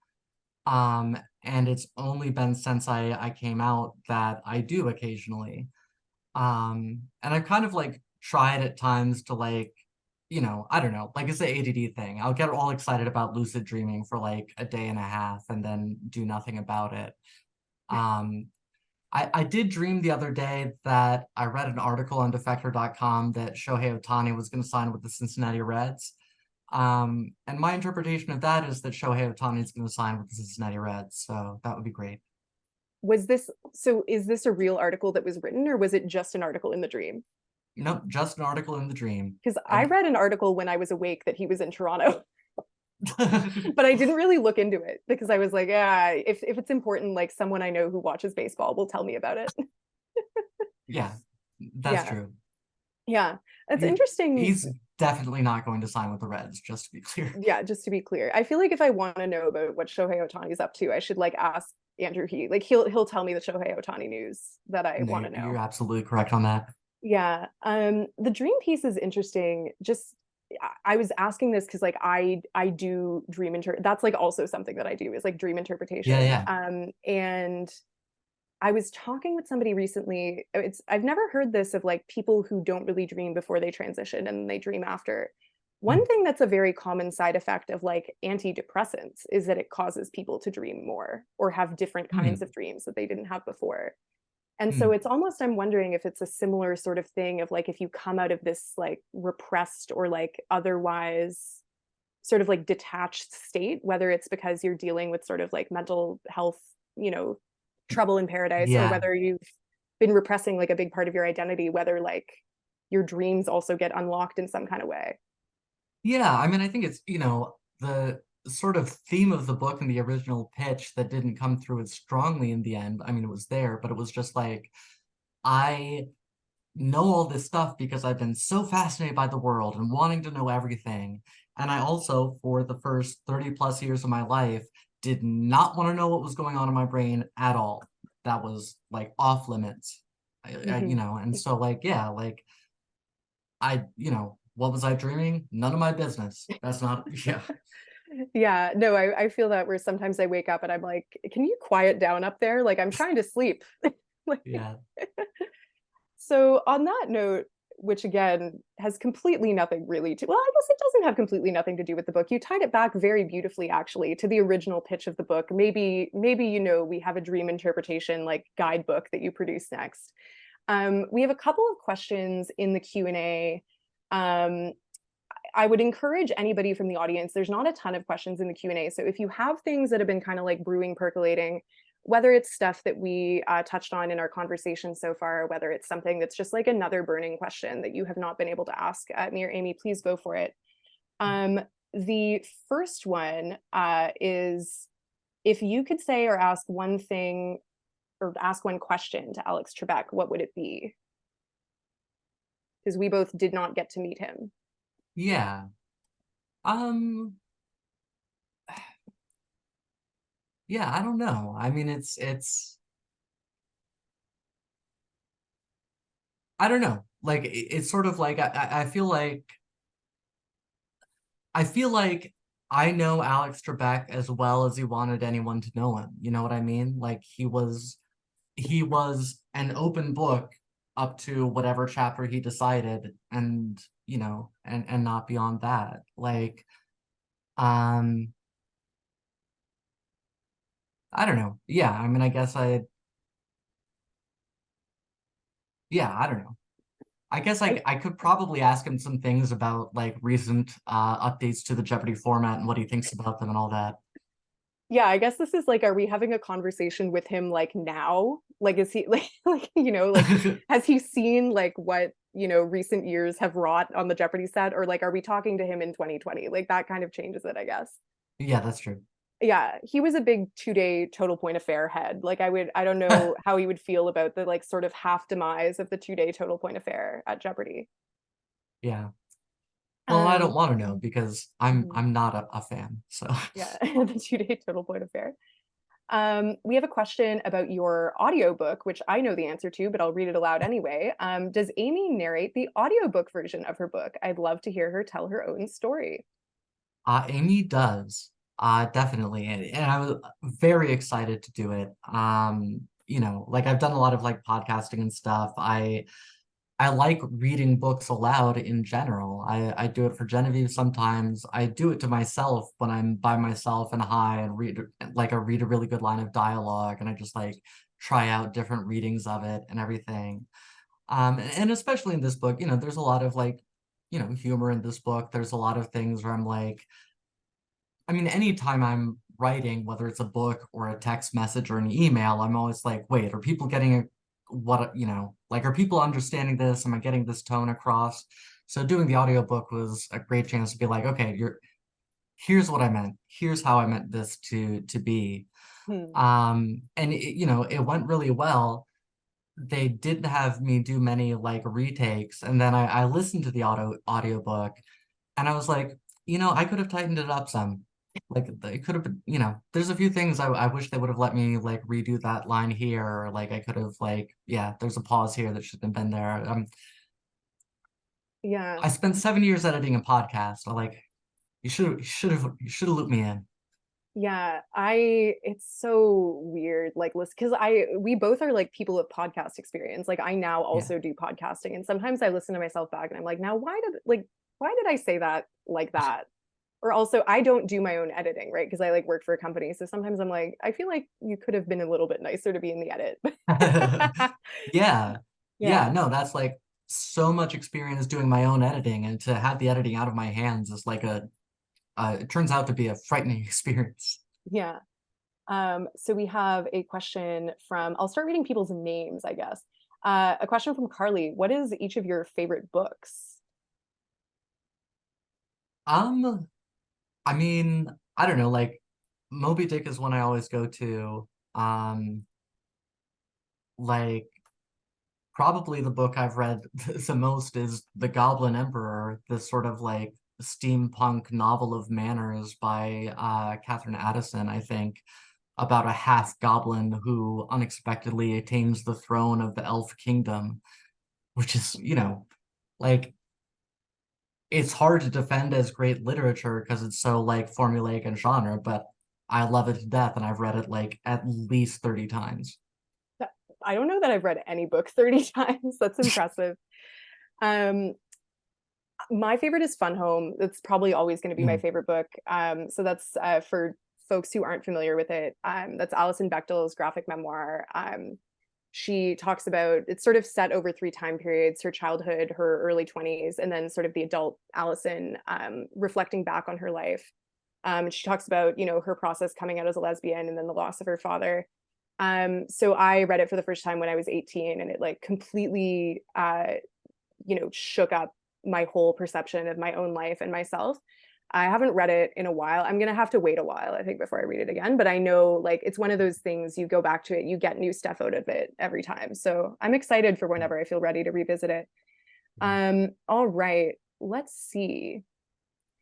And it's only been since I came out that I do occasionally. And I've kind of like tried at times to like, I don't know, like it's the ADD thing. I'll get all excited about lucid dreaming for like a day and a half and then do nothing about it. Um, I did dream the other day that I read an article on defector.com that Shohei Ohtani was going to sign with the Cincinnati Reds. And my interpretation of that is that Shohei Ohtani is going to sign with the Cincinnati Reds. So that would be great. Is this a real article that was written, or was it just an article in the dream? Nope, just an article in the dream. Because I read an article when I was awake that he was in Toronto. But I didn't really look into it because I was like, if it's important, like someone I know who watches baseball will tell me about it. Yeah, that's true. Yeah, that's interesting. He's definitely not going to sign with the Reds, just to be clear. Yeah, just to be clear. I feel like if I want to know about what Shohei Ohtani's up to, I should like ask Andrew He. Like he'll tell me the Shohei Ohtani news that I want to know. You're absolutely correct on that. Yeah. The dream piece is interesting. Just I was asking this because like I do dream that's like also something that I do, is like dream interpretation. Yeah. And I was talking with somebody recently. I've never heard this of like people who don't really dream before they transition and they dream after. One thing that's a very common side effect of like antidepressants is that it causes people to dream more or have different kinds of dreams that they didn't have before. And so it's almost, I'm wondering if it's a similar sort of thing of like, if you come out of this like repressed or like otherwise sort of like detached state, whether it's because you're dealing with sort of like mental health, trouble in paradise, or whether you've been repressing like a big part of your identity, whether like your dreams also get unlocked in some kind of way. Yeah, I mean, I think it's, the sort of theme of the book and the original pitch that didn't come through as strongly in the end. I mean, it was there, but it was just like, I know all this stuff because I've been so fascinated by the world and wanting to know everything. And I also, for the first 30 plus years of my life, did not want to know what was going on in my brain at all. That was like off limits, and so like, yeah, like what was I dreaming? None of my business. That's not, yeah. Yeah, no, I feel that, where sometimes I wake up and I'm like, can you quiet down up there? Like I'm trying to sleep. Like, yeah. So on that note, which again has completely nothing really to, well, I guess it doesn't have completely nothing to do with the book. You tied it back very beautifully actually to the original pitch of the book. Maybe we have a dream interpretation like guidebook that you produce next. We have a couple of questions in the Q&A. I would encourage anybody from the audience, there's not a ton of questions in the Q&A, so if you have things that have been kind of like brewing, percolating, whether it's stuff that we touched on in our conversation so far, whether it's something that's just like another burning question that you have not been able to ask me or Amy, please go for it. The first one is, if you could say or ask one thing or ask one question to Alex Trebek, what would it be? Because we both did not get to meet him. Yeah. Yeah, I don't know. I mean, it's I don't know. Like it's sort of like I feel like I know Alex Trebek as well as he wanted anyone to know him. You know what I mean? Like he was an open book up to whatever chapter he decided, and you know, and not beyond that. Like I don't know. Yeah, I mean, I guess I don't know. I guess I could probably ask him some things about like recent updates to the Jeopardy format and what he thinks about them and all that. Yeah, I guess this is like, are we having a conversation with him like now? Like, is he like, you know, like, has he seen like what, you know, recent years have wrought on the Jeopardy set? Or like, are we talking to him in 2020? Like that kind of changes it, I guess. Yeah, that's true. Yeah, he was a big 2-day total point affair head. Like I don't know how he would feel about the like sort of half demise of the 2-day total point affair at Jeopardy. Yeah. Well, I don't Um, want to know because I'm not a fan. So yeah, the 2-day total point affair. We have a question about your audiobook, which I know the answer to, but I'll read it aloud anyway. Does Amy narrate the audiobook version of her book? I'd love to hear her tell her own story. Amy does. Definitely. And I was very excited to do it. You know, like I've done a lot of like podcasting and stuff. I like reading books aloud in general. I do it for Genevieve sometimes. I do it to myself when I'm by myself and high and read a really good line of dialogue, and I just like try out different readings of it and everything. And especially in this book, you know, there's a lot of like, you know, humor in this book. There's a lot of things where I'm like, I mean, anytime I'm writing, whether it's a book or a text message or an email, I'm always like, wait, are people getting what, you know, like, are people understanding this? Am I getting this tone across? So doing the audiobook was a great chance to be like, okay, here's what I meant. Here's how I meant this to be. Hmm. And you know, it went really well. They didn't have me do many like retakes, and then I listened to the audiobook and I was like, you know, I could have tightened it up some. Like it could have been, you know, there's a few things I wish they would have let me like redo that line here, or like I could have like, yeah, there's a pause here that shouldn't have been there. Yeah. I spent 7 years editing a podcast. I like, you should have looped me in. Yeah, it's so weird, like, listen, because we both are like people with podcast experience. Like, I now Yeah. also do podcasting, and sometimes I listen to myself back and I'm like, now why did I say that like that? Or also, I don't do my own editing, right? Because I like work for a company. So sometimes I'm like, I feel like you could have been a little bit nicer to be in the edit. Yeah. Yeah, Yeah. no, that's like so much experience doing my own editing, and to have the editing out of my hands is like it turns out to be a frightening experience. Yeah. So we have a question from, I'll start reading people's names, I guess. A question from Carly. What is each of your favorite books? Um, I mean, I don't know, like Moby Dick is one I always go to. Like probably the book I've read the most is The Goblin Emperor, this sort of like steampunk novel of manners by Catherine Addison, I think, about a half goblin who unexpectedly attains the throne of the elf kingdom, which is, you know, like it's hard to defend as great literature because it's so like formulaic and genre, but I love it to death and I've read it like at least 30 times. I don't know that I've read any book 30 times. That's impressive. Um, my favorite is Fun Home. That's probably always going to be my Mm. favorite book. So that's for folks who aren't familiar with it. That's Alison Bechdel's graphic memoir. she talks about, it's sort of set over 3 time periods: her childhood, her early 20s, and then sort of the adult Allison, reflecting back on her life. She talks about, you know, her process coming out as a lesbian and then the loss of her father. So I read it for the first time when I was 18, and it like completely, you know, shook up my whole perception of my own life and myself. I haven't read it in a while. I'm gonna have to wait a while, I think, before I read it again. But I know, like, it's one of those things, you go back to it, you get new stuff out of it every time. So I'm excited for whenever I feel ready to revisit it. All right, let's see.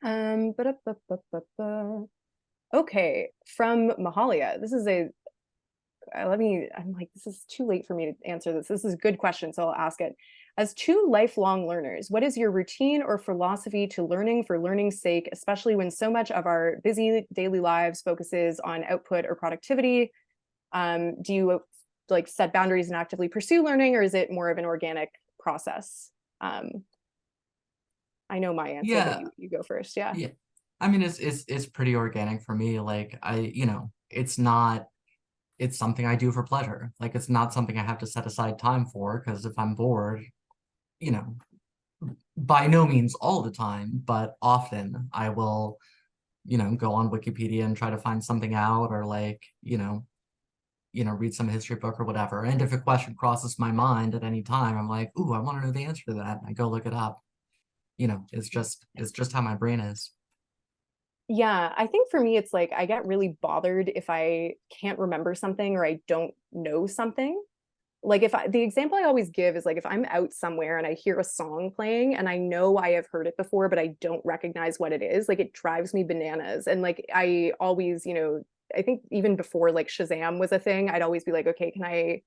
Ba-da-ba-ba-ba-ba. Okay, from Mahalia. This is a I'm like, this is too late for me to answer this. This is a good question, so I'll ask it. As 2 lifelong learners, what is your routine or philosophy to learning for learning's sake, especially when so much of our busy daily lives focuses on output or productivity? Do you like set boundaries and actively pursue learning, or is it more of an organic process? I know my answer, but you go first. Yeah. Yeah. I mean, it's pretty organic for me. Like it's something I do for pleasure. Like, it's not something I have to set aside time for, because if I'm bored, by no means all the time, but often I will, go on Wikipedia and try to find something out, or like, read some history book or whatever. And if a question crosses my mind at any time, I'm like, ooh, I want to know the answer to that. And I go look it up. It's just how my brain is. Yeah, I think for me, it's like I get really bothered if I can't remember something or I don't know something. Like, the example I always give is like, if I'm out somewhere and I hear a song playing and I know I have heard it before, but I don't recognize what it is, like, it drives me bananas. And like, I always, I think even before like Shazam was a thing, I'd always be like, okay, can I,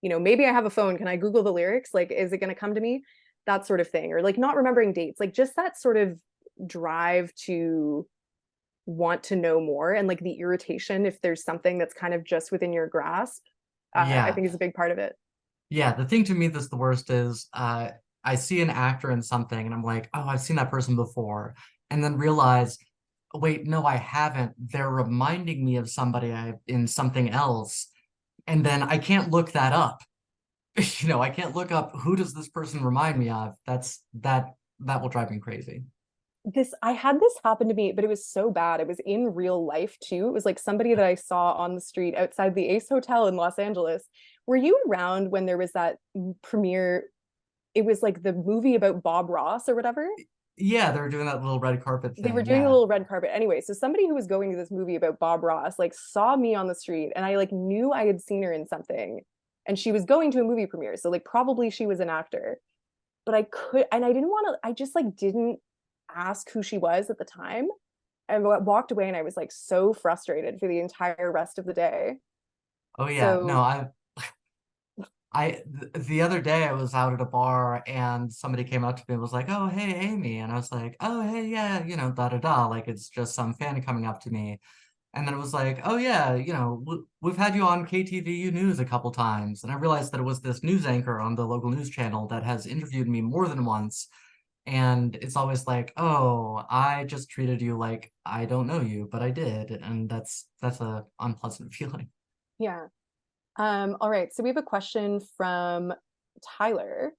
maybe I have a phone, can I Google the lyrics? Like, is it going to come to me? That sort of thing. Or like not remembering dates, like just that sort of drive to want to know more, and like the irritation if there's something that's kind of just within your grasp, I think is a big part of it. Yeah, the thing to me that's the worst is I see an actor in something and I'm like, oh, I've seen that person before, and then realize, wait, no, I haven't. They're reminding me of somebody in something else, and then I can't look that up. I can't look up, who does this person remind me of? That will drive me crazy. I had this happen to me, but it was so bad. It was in real life too. It was like somebody that I saw on the street outside the Ace Hotel in Los Angeles. Were you around when there was that premiere? It was like the movie about Bob Ross or whatever. Yeah, they were doing that little red carpet thing. They were doing a little red carpet. Anyway, so somebody who was going to this movie about Bob Ross like saw me on the street, and I like knew I had seen her in something, and she was going to a movie premiere. So like probably she was an actor, but I didn't want to, I just like didn't ask who she was at the time. I walked away and I was like so frustrated for the entire rest of the day. Oh yeah, So, no, the other day I was out at a bar and somebody came up to me and was like, oh, hey, Amy. And I was like, oh, hey, yeah, da da da. Like, it's just some fan coming up to me. And then it was like, oh yeah, we've had you on KTVU News a couple times. And I realized that it was this news anchor on the local news channel that has interviewed me more than once. And it's always like, oh, I just treated you like I don't know you, but I did. And that's a unpleasant feeling. yeah. All right. So we have a question from Tyler.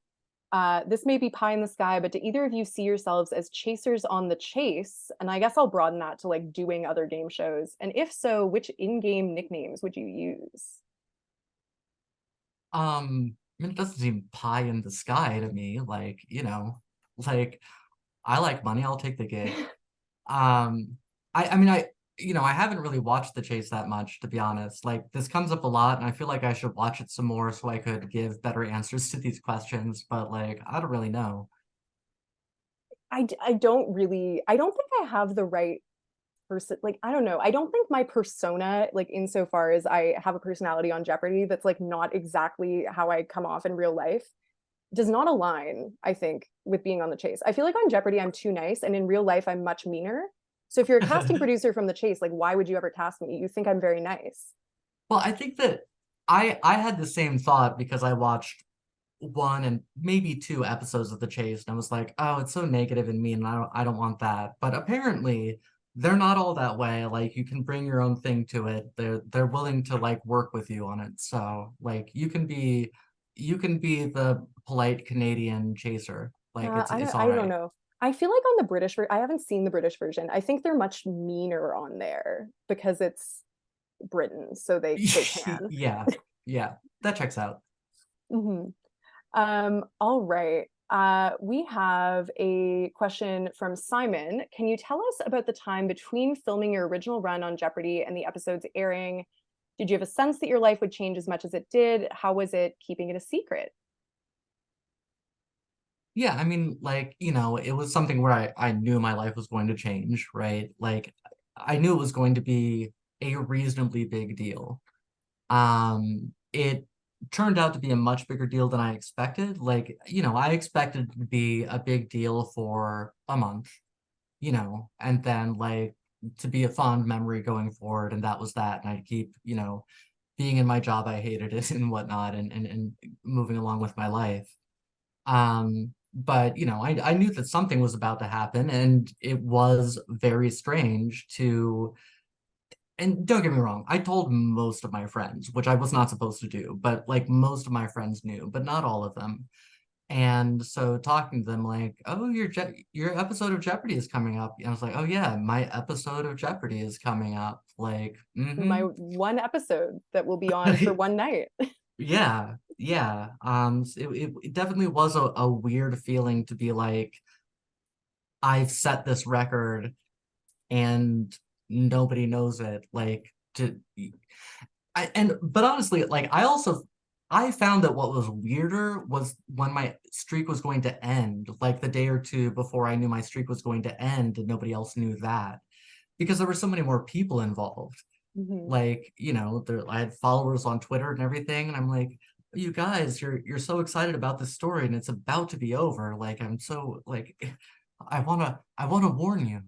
This may be pie in the sky, but do either of you see yourselves as chasers on the chase? And I guess I'll broaden that to like doing other game shows. And if so, which in-game nicknames would you use? I mean, it doesn't seem pie in the sky to me. Like, like, I like money, I'll take the gig. I mean, I haven't really watched The Chase that much, to be honest. Like, this comes up a lot, and I feel like I should watch it some more so I could give better answers to these questions, but like, I don't really know. I don't think I have the right person. Like, I don't know. I don't think my persona, like insofar as I have a personality on Jeopardy that's like not exactly how I come off in real life, does not align, I think, with being on The Chase. I feel like on Jeopardy, I'm too nice, and in real life, I'm much meaner. So if you're a casting producer from The Chase, like, why would you ever cast me? You think I'm very nice. Well, I think that I had the same thought because I watched 1 and maybe 2 episodes of The Chase, and I was like, oh, it's so negative and mean, and I don't want that. But apparently they're not all that way. Like you can bring your own thing to it. They're willing to like work with you on it. So like you can be the polite Canadian chaser. Like it's all I don't right. know. I feel like on the I haven't seen the British version. I think they're much meaner on there because it's Britain, so they can. Yeah, yeah, that checks out. Hmm. All right. We have a question from Simon. Can you tell us about the time between filming your original run on Jeopardy and the episodes airing? Did you have a sense that your life would change as much as it did? How was it keeping it a secret? Yeah, I mean, like, it was something where I knew my life was going to change, right? Like, I knew it was going to be a reasonably big deal. It turned out to be a much bigger deal than I expected. Like, I expected it to be a big deal for a month, and then like to be a fond memory going forward, and that was that. And I'd keep, being in my job I hated it and whatnot, and moving along with my life. But I knew that something was about to happen, and it was very strange to, and don't get me wrong, I told most of my friends, which I was not supposed to do, but like most of my friends knew, but not all of them. And so talking to them like, oh, your episode of Jeopardy is coming up. And I was like, oh yeah, my episode of Jeopardy is coming up. Like, My one episode that will be on for one night. Yeah, yeah. It definitely was a weird feeling to be like, I've set this record and nobody knows it. Like but honestly, like I found that what was weirder was when my streak was going to end, like the day or two before I knew my streak was going to end, and nobody else knew that because there were so many more people involved. Mhm. Like, I had followers on Twitter and everything, and I'm like, you guys, you're so excited about this story and it's about to be over. Like, I'm so like, I wanna warn you.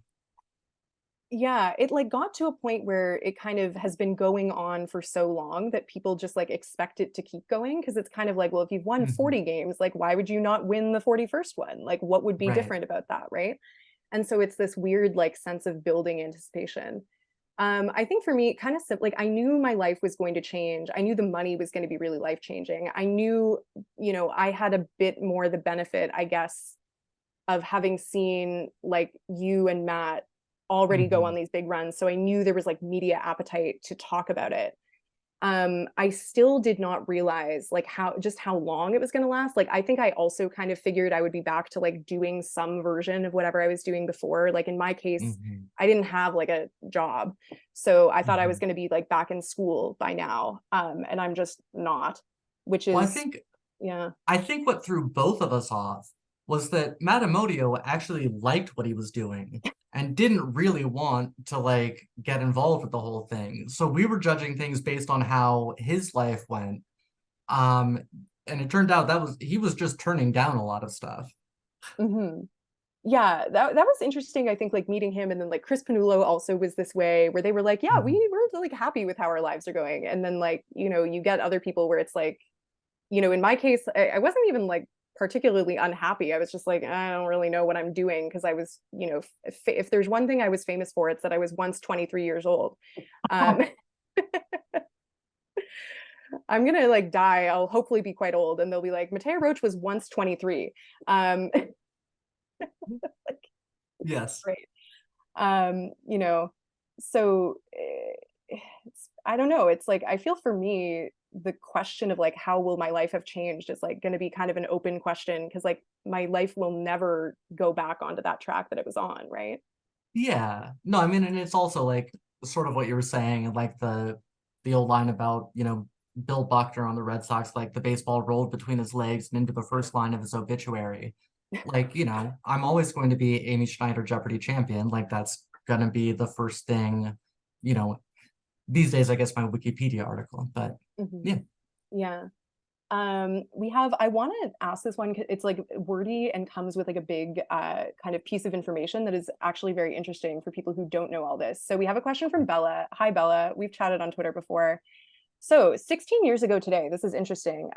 Yeah, it like got to a point where it kind of has been going on for so long that people just like expect it to keep going because it's kind of like, well, if you've won Mhm. 40 games, like why would you not win the 41st one? Like what would be Right. different about that, right? And so it's this weird like sense of building anticipation. I think for me, kind of like I knew my life was going to change. I knew the money was going to be really life changing. I knew, I had a bit more the benefit, I guess, of having seen like you and Matt already go on Mhm. these big runs. So I knew there was like media appetite to talk about it. I still did not realize like how long it was going to last. Like I think I also kind of figured I would be back to like doing some version of whatever I was doing before. Like in my case, Mhm. I didn't have like a job. So I thought I was Mhm. going to be like back in school by now. And I'm just not, which Well, is yeah. I think what threw both of us off was that Matamodio actually liked what he was doing and didn't really want to like get involved with the whole thing. So we were judging things based on how his life went. Um, and it turned out he was just turning down a lot of stuff. Mhm. Yeah, that was interesting. I think like meeting him and then like Chris Panullo also was this way where they were like, yeah, Mhm. we're like happy with how our lives are going. And then like, you get other people where it's like, in my case, I wasn't even like particularly unhappy. I was just like, I don't really know what I'm doing because I was, if there's one thing I was famous for, it's that I was once 23 years old. Um, I'm gonna like die. I'll hopefully be quite old, and they'll be like, Mattea Roach was once 23. Um, Yes. right. So I don't know. It's like I feel for me the question of like how will my life have changed is like going to be kind of an open question because like my life will never go back onto that track that it was on, right? Yeah. No, I mean, and it's also like sort of what you were saying, like the old line about, Bill Buckner on the Red Sox, like the baseball rolled between his legs and into the first line of his obituary. Like, I'm always going to be Amy Schneider Jeopardy champion. Like that's gonna be the first thing, you know, these days, I guess my Wikipedia article, but Mhm. yeah. Yeah. I want to ask this one. It's like wordy and comes with like a big kind of piece of information that is actually very interesting for people who don't know all this. So we have a question from Bella. Hi, Bella. We've chatted on Twitter before. So 16 years ago today, this is interesting.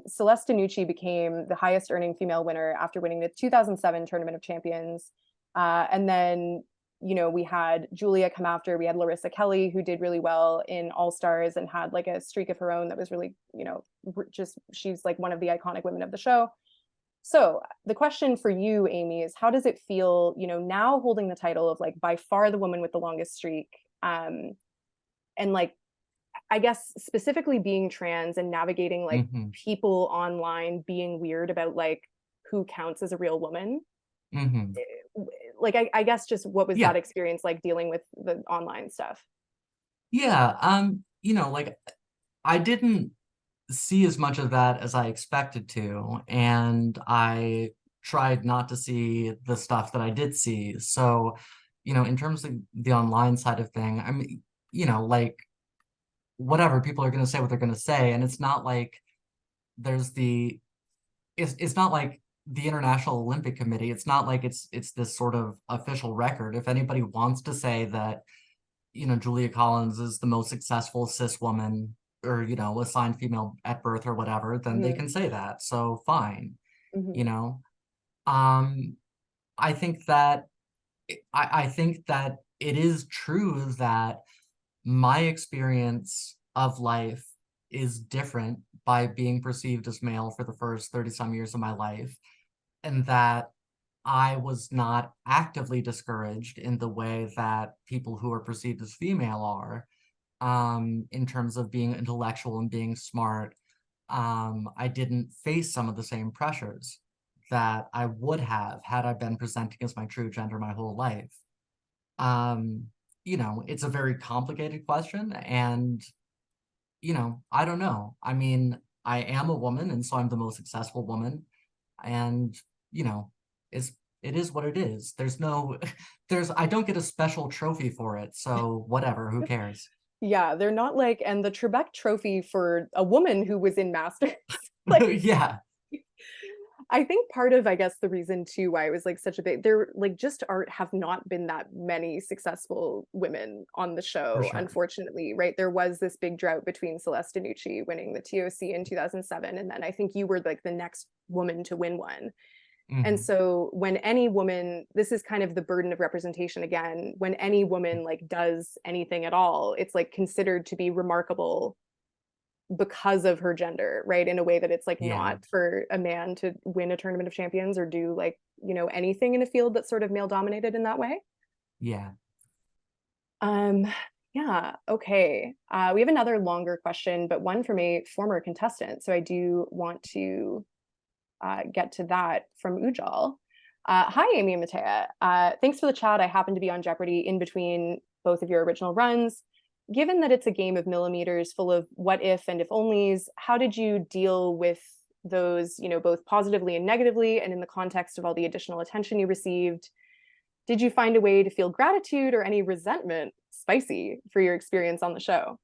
Celeste Nucci became the highest earning female winner after winning the 2007 Tournament of Champions. And then you know, we had Julia come after, we had Larissa Kelly, who did really well in All Stars and had like a streak of her own that was really, you know, just, she's like one of the iconic women of the show. So the question for you, Amy, is how does it feel, you know, now holding the title of like by far the woman with the longest streak, and like, I guess specifically being trans and navigating like people online being weird about like who counts as a real woman? Like, I guess just what was that experience like dealing with the online stuff? Yeah, you know, like I didn't see as much of that as I expected to, and I tried not to see the stuff that I did see. So, you know, in terms of the online side of thing, I mean, you know, like whatever, people are going to say what they're going to say, and it's not like there's the it's not like the International Olympic Committee. It's not like it's this sort of official record. If anybody wants to say that, you know, Julia Collins is the most successful cis woman, or, you know, assigned female at birth or whatever, then they can say that. So fine. You know, I think that I think that it is true that my experience of life is different by being perceived as male for the first 30 some years of my life, and that I was not actively discouraged in the way that people who are perceived as female are, in terms of being intellectual and being smart. I didn't face some of the same pressures that I would have had I been presenting as my true gender my whole life. You know, it's a very complicated question, and, you know, I don't know. I mean, I am a woman, and so I'm the most successful woman, and, you know, it is what it is. There's no, I don't get a special trophy for it, so whatever, who cares? Yeah, they're not like, and the Trebek trophy for a woman who was in Masters. Like, Yeah. I think part of, I guess, the reason too why it was like such a big, there like just have not been that many successful women on the show, sure. Unfortunately, right? There was this big drought between Celeste Danucci winning the TOC in 2007, and then I think you were like the next woman to win one. And so when any woman, this is kind of the burden of representation again, when any woman like does anything at all, it's like considered to be remarkable because of her gender, right? In a way that it's like not for a man to win a tournament of champions or do like, you know, anything in a field that's sort of male dominated in that way. Yeah. Yeah, okay. We have another longer question, but one from a former contestant. So I do want to get to that from Ujjal. Hi, Amy and Mattea. Thanks for the chat. I happen to be on Jeopardy in between both of your original runs. Given that it's a game of millimeters full of what if and if onlys, how did you deal with those, you know, both positively and negatively, and in the context of all the additional attention you received? Did you find a way to feel gratitude or any resentment, spicy, for your experience on the show?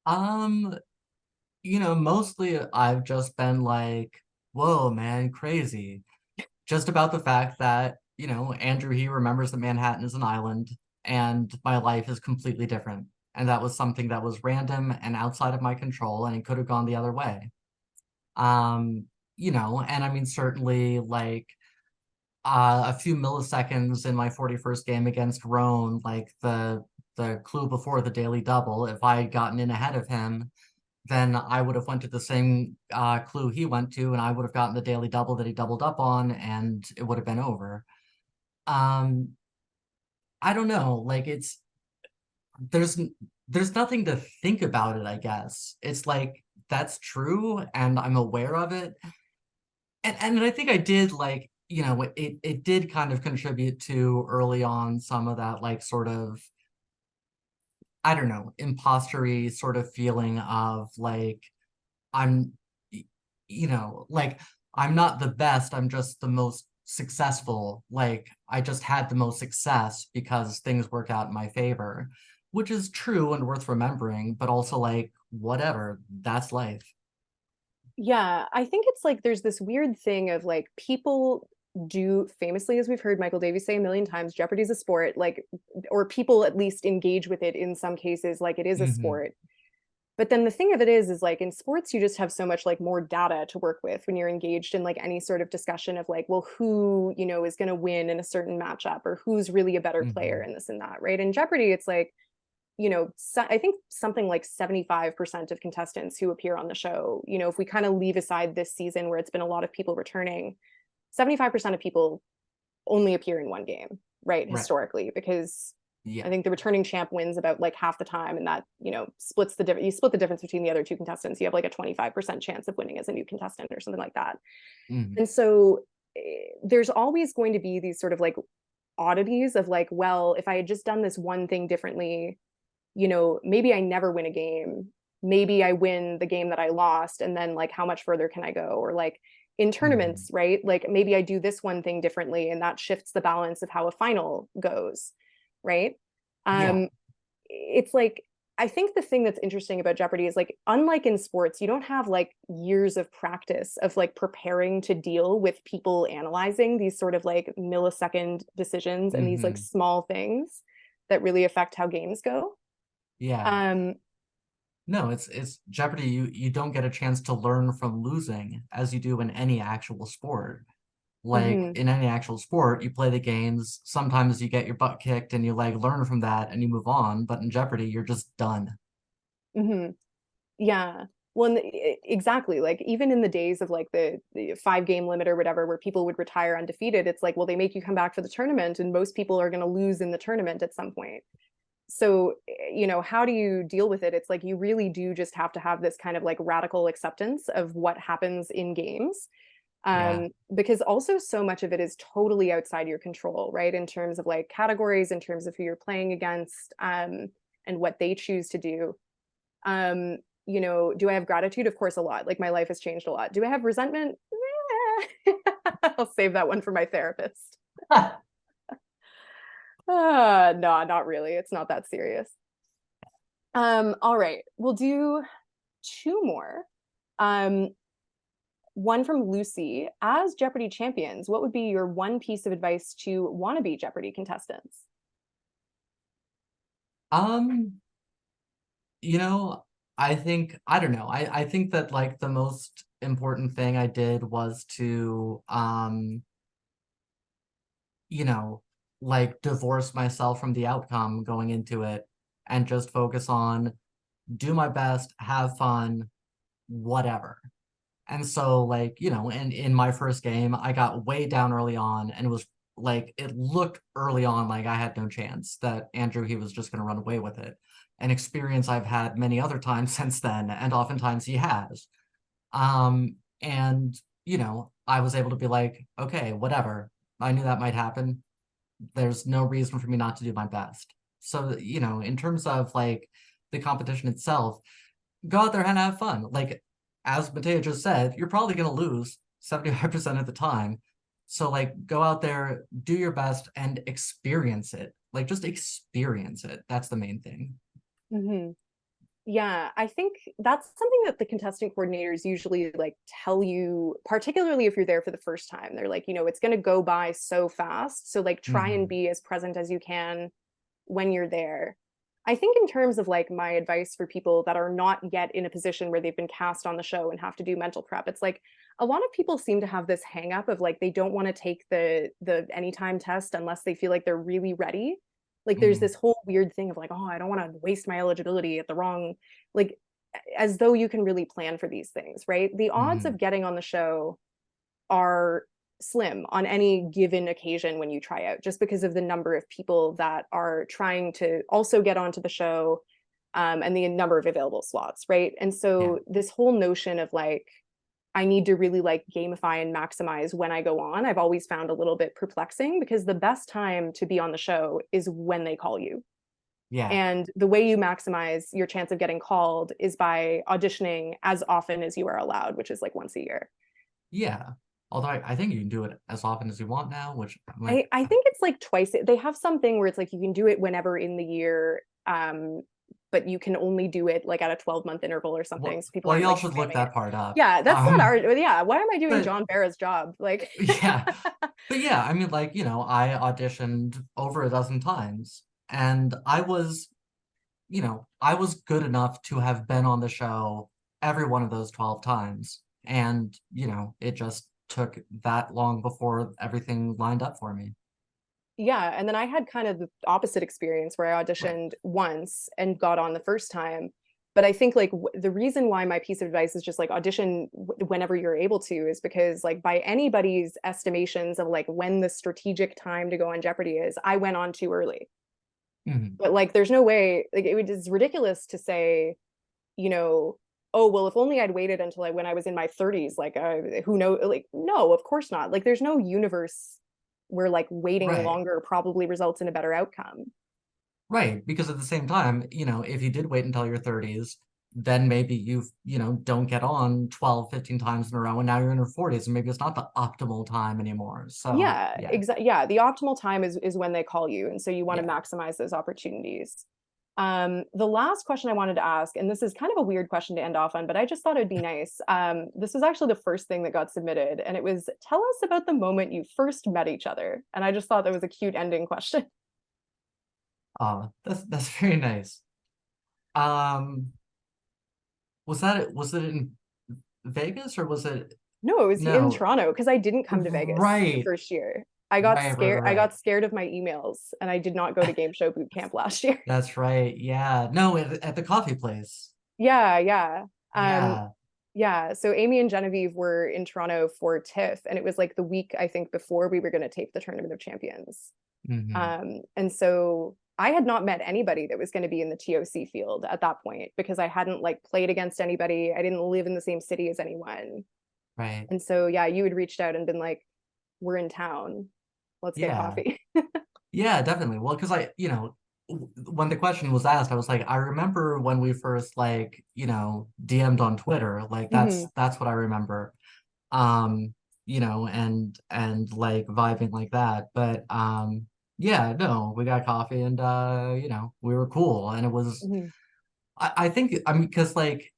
You know, mostly I've just been like, whoa, man, crazy. Just about the fact that, you know, Andrew, he remembers that Manhattan is an island, and my life is completely different. And that was something that was random and outside of my control, and it could have gone the other way. You know, and I mean, certainly like a few milliseconds in my 41st game against Roan, like the clue before the daily double, if I had gotten in ahead of him, then I would have went to the same clue he went to, and I would have gotten the daily double that he doubled up on, and it would have been over. I don't know, like there's nothing to think about it, I guess. It's like, that's true, and I'm aware of it. And I think I did, like, you know, it did kind of contribute to early on some of that, like, sort of, I don't know, impostery sort of feeling of like, I'm, you know, like, I'm not the best, I'm just the most successful. Like, I just had the most success because things work out in my favor, which is true and worth remembering, but also like, whatever, that's life. Yeah, I think it's like there's this weird thing of like people do famously, as we've heard Michael Davies say a million times, Jeopardy's a sport, like, or people at least engage with it in some cases like it is a sport. But then the thing of it is like in sports, you just have so much like more data to work with when you're engaged in like any sort of discussion of like, well, who, you know, is going to win in a certain matchup, or who's really a better player in this and that, right? In Jeopardy, it's like, you know, I think something like 75% of contestants who appear on the show, you know, if we kind of leave aside this season where it's been a lot of people returning, 75% of people only appear in one game, right? Historically, because I think the returning champ wins about like half the time, and that, you know, splits the difference. You split the difference between the other two contestants. You have like a 25% chance of winning as a new contestant or something like that. And so there's always going to be these sort of like oddities of like, well, if I had just done this one thing differently, you know, maybe I never win a game. Maybe I win the game that I lost, and then like how much further can I go? Or like in tournaments, right? Like maybe I do this one thing differently, and that shifts the balance of how a final goes, right? It's like, I think the thing that's interesting about Jeopardy is like, unlike in sports, you don't have like years of practice of like preparing to deal with people analyzing these sort of like millisecond decisions and these like small things that really affect how games go. No, it's Jeopardy. You don't get a chance to learn from losing as you do in any actual sport. Like in any actual sport, you play the games. Sometimes you get your butt kicked and you like learn from that and you move on. But in Jeopardy, you're just done. Yeah. Well, exactly. Like even in the days of like the 5-game limit or whatever, where people would retire undefeated, it's like, well, they make you come back for the tournament, and most people are going to lose in the tournament at some point. So, you know, how do you deal with it? It's like you really do just have to have this kind of like radical acceptance of what happens in games. Because also so much of it is totally outside your control, right? In terms of like categories, in terms of who you're playing against, and what they choose to do. You know, do I have gratitude? Of course, a lot. Like my life has changed a lot. Do I have resentment? I'll save that one for my therapist. No, not really. It's not that serious. All right, we'll do 2 more. One from Lucy. As Jeopardy champions, what would be your one piece of advice to wannabe Jeopardy contestants? You know, I think, I don't know. I think that like the most important thing I did was to, you know, like divorce myself from the outcome going into it and just focus on do my best, have fun, whatever. And so like, you know, and in my first game, I got way down early on and it was like, it looked early on like I had no chance, that Andrew, he was just going to run away with it. An experience I've had many other times since then, and oftentimes he has. And, you know, I was able to be like, okay, whatever. I knew that might happen. There's no reason for me not to do my best. So, you know, in terms of like the competition itself, go out there and have fun. Like, as Mattea just said, you're probably going to lose 75% of the time. So, like, go out there, do your best, and experience it. Like, just experience it. That's the main thing. Yeah, I think that's something that the contestant coordinators usually like tell you, particularly if you're there for the first time. They're like, you know, it's going to go by so fast. So like try and be as present as you can when you're there. I think in terms of like my advice for people that are not yet in a position where they've been cast on the show and have to do mental prep, it's like a lot of people seem to have this hang up of like they don't want to take the anytime test unless they feel like they're really ready. Like there's this whole weird thing of like, oh, I don't want to waste my eligibility at the wrong, like as though you can really plan for these things, right? The odds of getting on the show are slim on any given occasion when you try out, just because of the number of people that are trying to also get onto the show, and the number of available slots, right? And so this whole notion of like, I need to really like gamify and maximize when I go on, I've always found a little bit perplexing, because the best time to be on the show is when they call you. And the way you maximize your chance of getting called is by auditioning as often as you are allowed, which is like once a year. Although I think you can do it as often as you want now, which I think it's like twice. They have something where it's like you can do it whenever in the year, but you can only do it like at a 12-month interval or something. So people y'all like should look that part up. Yeah, that's not our. Yeah, why am I doing John Barra's job? Like, but yeah, I mean, like, you know, I auditioned over a dozen times, and I was, you know, I was good enough to have been on the show every one of those 12 times. And, you know, it just took that long before everything lined up for me. Yeah, and then I had kind of the opposite experience where I Right. auditioned once and got on the first time. But I think like the reason why my piece of advice is just like audition whenever you're able to is because like by anybody's estimations of like when the strategic time to go on Jeopardy is, I went on too early. Mhm. But like there's no way, like it's ridiculous to say, you know, oh well, if only I'd waited until when I was in my 30s, like who knows, like no, of course not. Like there's no universe where like waiting Right. longer probably results in a better outcome. Right, because at the same time, you know, if you did wait until your 30s, then maybe you know, don't get on 12, 15 times in a row, and now you're in your 40s, and maybe it's not the optimal time anymore. So, Yeah, yeah, exactly. Yeah, the optimal time is when they call you, and so you want to yeah. maximize those opportunities. The last question I wanted to ask, and this is kind of a weird question to end off on, but I just thought it'd be nice. This was actually the first thing that got submitted, and it was tell us about the moment you first met each other. And I just thought that was a cute ending question. That's very nice. Um, was it in Vegas or was it No, it was in no? Toronto because I didn't come to Vegas the Right, first year. I got right, right, scared. I right. got scared of my emails, and I did not go to game show boot camp last year. That's right. Yeah. No, at the coffee place. Yeah, yeah. Um, Yeah. yeah. So Amy and Genevieve were in Toronto for TIFF, and it was like the week I think before we were going to tape the Tournament of Champions. Hmm. And so I had not met anybody that was going to be in the TOC field at that point because I hadn't like played against anybody. I didn't live in the same city as anyone. Right. And so yeah, you had reached out and been like, "We're in town. Let's get Yeah. coffee." Yeah, definitely. Well, because you know, when the question was asked, I was like, I remember when we first like, you know, DM'd on Twitter. Like Mhm. that's what I remember. Um, you know, and like vibing like that. But yeah, no, we got coffee and you know, we were cool. And it was Mhm. I think I mean, because like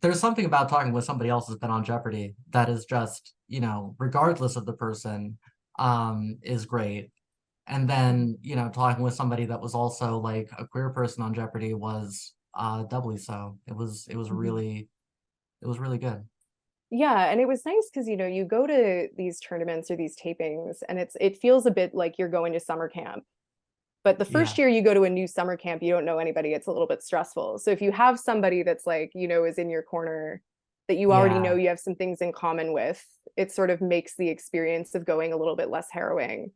there's something about talking with somebody else who's been on Jeopardy that is just, you know, regardless of the person, is great. And then, you know, talking with somebody that was also like a queer person on Jeopardy was doubly so. Mhm. It was really good. Yeah, and it was nice because you know you go to these tournaments or these tapings, and it feels a bit like you're going to summer camp. But the first Yeah. year you go to a new summer camp, you don't know anybody. It's a little bit stressful. So if you have somebody that's like, you know, is in your corner that you already know Yeah. you have some things in common with, it sort of makes the experience of going a little bit less harrowing.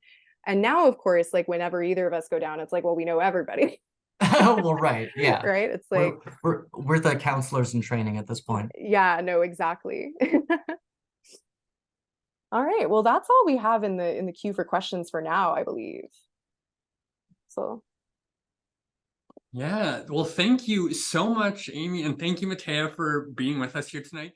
And now, of course, like whenever either of us go down, it's like, well, we know everybody, Well, right. Yeah. right? It's We're like, we're the counselors in training at this point. yeah, no, exactly. All right. Well, that's all we have in the queue for questions for now, I believe. So Yeah. Well, thank you so much, Amy, and thank you, Mattea, for being with us here tonight.